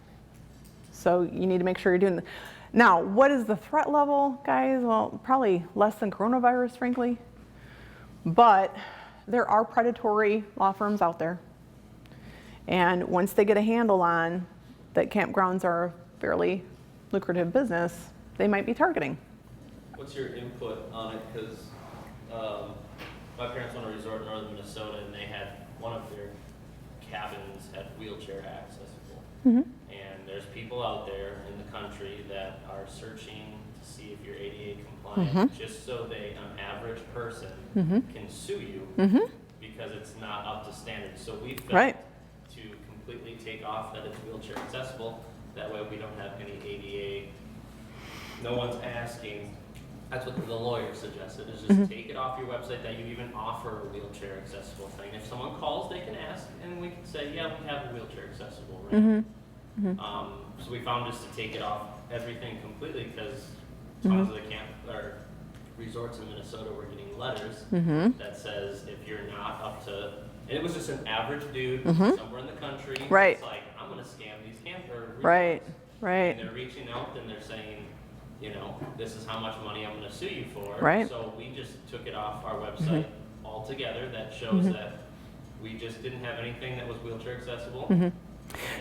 So you need to make sure you're doing that. Now, what is the threat level, guys? Well, probably less than coronavirus, frankly. But there are predatory law firms out there. And once they get a handle on that campgrounds are a fairly lucrative business, they might be targeting. What's your input on it? Because my parents own a resort in northern Minnesota, and they had one of their cabins had wheelchair accessible. Mm-hmm. And there's people out there in the country that are searching to see if you're ADA compliant, just so they, an average person, can sue you because it's not up to standard. So we felt to completely take off that it's wheelchair accessible. That way we don't have any ADA. No one's asking. That's what the lawyer suggested, is just take it off your website that you even offer a wheelchair accessible thing. If someone calls, they can ask, and we can say, yeah, we have a wheelchair accessible, right? So we found just to take it off everything completely, because tons of the camp or resorts in Minnesota were getting letters that says if you're not up to, and it was just an average dude somewhere in the country. Right. It's like, I'm going to scam these camper resorts. Right. And they're reaching out and they're saying, you know, this is how much money I'm going to sue you for. Right. So we just took it off our website altogether. That shows that we just didn't have anything that was wheelchair accessible.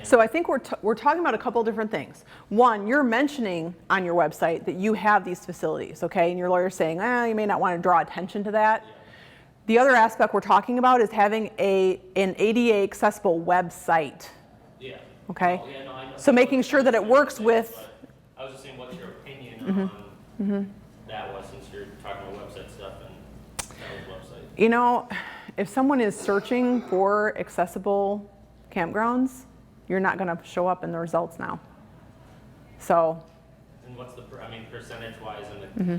So I think we're talking about a couple different things. One, you're mentioning on your website that you have these facilities, okay? And your lawyer's saying, you may not want to draw attention to that. Yeah. The other aspect we're talking about is having an ADA accessible website. Yeah. Okay. Oh, yeah, no, I know. So making sure that it works with. I was just saying, what's your opinion on that was, since you're talking about website stuff and that was website? You know, if someone is searching for accessible campgrounds, you're not going to show up in the results now. So. And what's the, percentage-wise in the,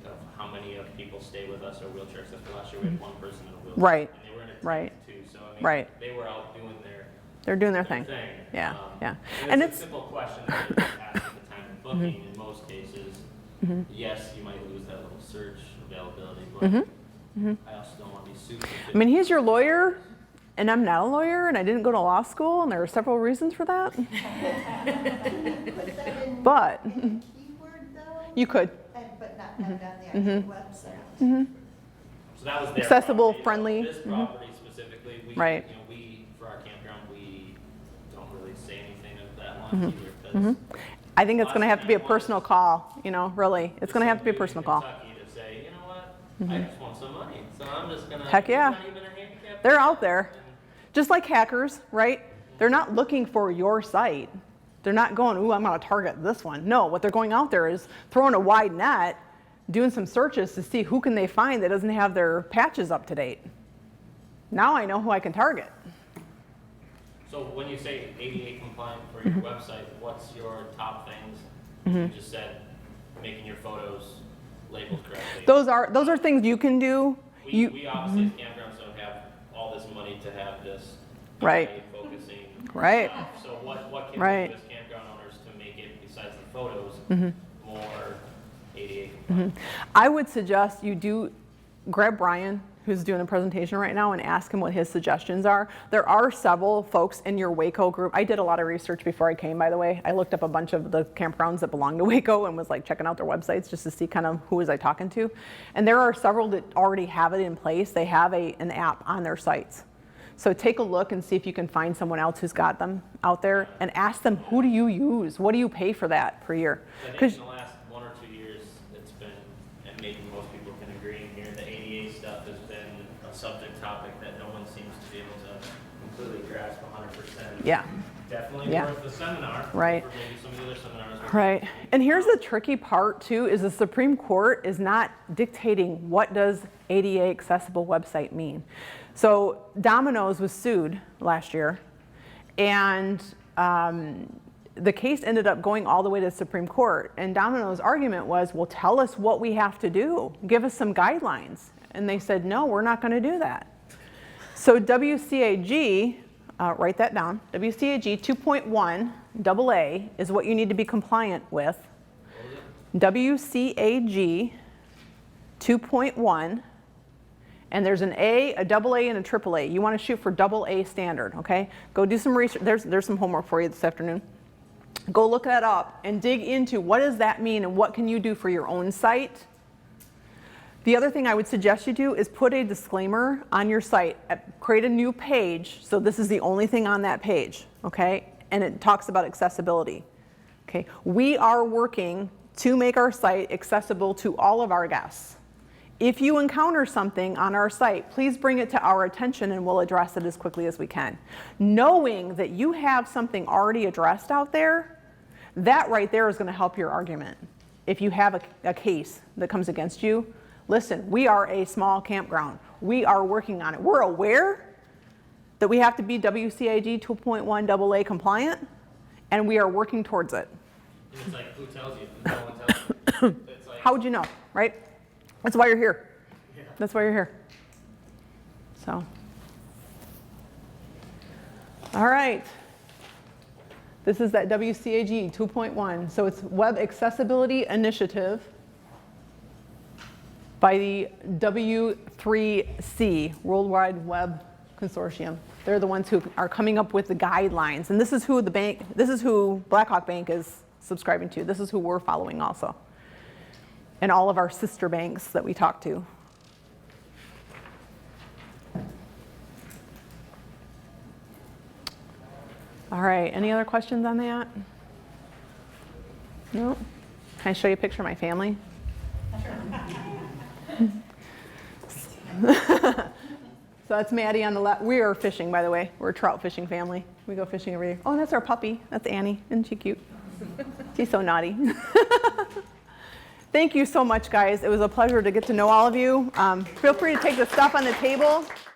of how many of people stay with us are wheelchair accessible? Last year we had one person in a wheelchair. Right. And they were in a Right. tent too, so Right. they were out doing They're doing their thing. Yeah, yeah. And it's a simple question that you ask at the time of booking in most cases. Yes, you might lose that little search availability, but I also don't want to be sued. I mean, he's your lawyer, and I'm not a lawyer, and I didn't go to law school, and there are several reasons for that. Put that in But a keyword though? you could. But not have it on the actual website. So that was their Accessible, property. friendly. This property specifically, we, Right. you know, we, for our campground, we don't really say anything of that line either, because I think it's going to have to be a personal call, you know, really. It's going to have to be a personal call. Kentucky to say, you know what, I just want some money, so I'm just going to. Heck yeah. Not even a handicap. They're out there. Just like hackers, right? They're not looking for your site. They're not going, ooh, I'm going to target this one. No, what they're going out there is throwing a wide net, doing some searches to see who can they find that doesn't have their patches up to date. Now I know who I can target. So when you say ADA compliant for your website, what's your top things? You just said making your photos labeled correctly. Those are things you can do. We obviously as campgrounds don't have all this money to have this Right. focusing Right. stuff. So what can Right. we do as campground owners to make it, besides the photos, more ADA compliant? I would suggest you do grab Brian, who's doing a presentation right now, and ask him what his suggestions are. There are several folks in your Waco group. I did a lot of research before I came, by the way. I looked up a bunch of the campgrounds that belong to Waco and was like checking out their websites just to see kind of who was I talking to. And there are several that already have it in place. They have an app on their sites. So take a look and see if you can find someone else who's got them out there and ask them, who do you use? What do you pay for that per year? I think in the last 1 or 2 years, it's been, and maybe most people can agree in here, the ADA stuff has been a subject topic that no one seems to be able to completely grasp 100%. Yeah. Definitely Yeah. worth the seminar. Right. For maybe some of the other seminars. Right. And here's the tricky part too, is the Supreme Court is not dictating what does ADA accessible website mean. So Domino's was sued last year, and the case ended up going all the way to the Supreme Court. And Domino's argument was, well, tell us what we have to do. Give us some guidelines. And they said, no, we're not going to do that. So WCAG, write that down, WCAG 2.1 AA is what you need to be compliant with. WCAG 2.1, and there's an A, a double A, and a triple A. You want to shoot for double A standard, okay? Go do some research. There's some homework for you this afternoon. Go look that up and dig into what does that mean and what can you do for your own site. The other thing I would suggest you do is put a disclaimer on your site. Create a new page, so this is the only thing on that page, okay? And it talks about accessibility, okay? We are working to make our site accessible to all of our guests. If you encounter something on our site, please bring it to our attention and we'll address it as quickly as we can. Knowing that you have something already addressed out there, that right there is going to help your argument. If you have a case that comes against you, listen, we are a small campground. We are working on it. We're aware that we have to be WCAG 2.1 AA compliant, and we are working towards it. And it's like, who tells you? No one tells you. It's like, How would you know, right? That's why you're here. Yeah. That's why you're here. So, all right. This is that WCAG 2.1. So it's Web Accessibility Initiative by the W3C, Worldwide Web Consortium. They're the ones who are coming up with the guidelines. And this is who Blackhawk Bank is subscribing to. This is who we're following also. And all of our sister banks that we talk to. All right, any other questions on that? No? Can I show you a picture of my family? So that's Maddie on the left. We are fishing, by the way. We're a trout fishing family. We go fishing every year. Oh, and that's our puppy. That's Annie. Isn't she cute? She's so naughty. Thank you so much, guys. It was a pleasure to get to know all of you. Feel free to take the stuff on the table.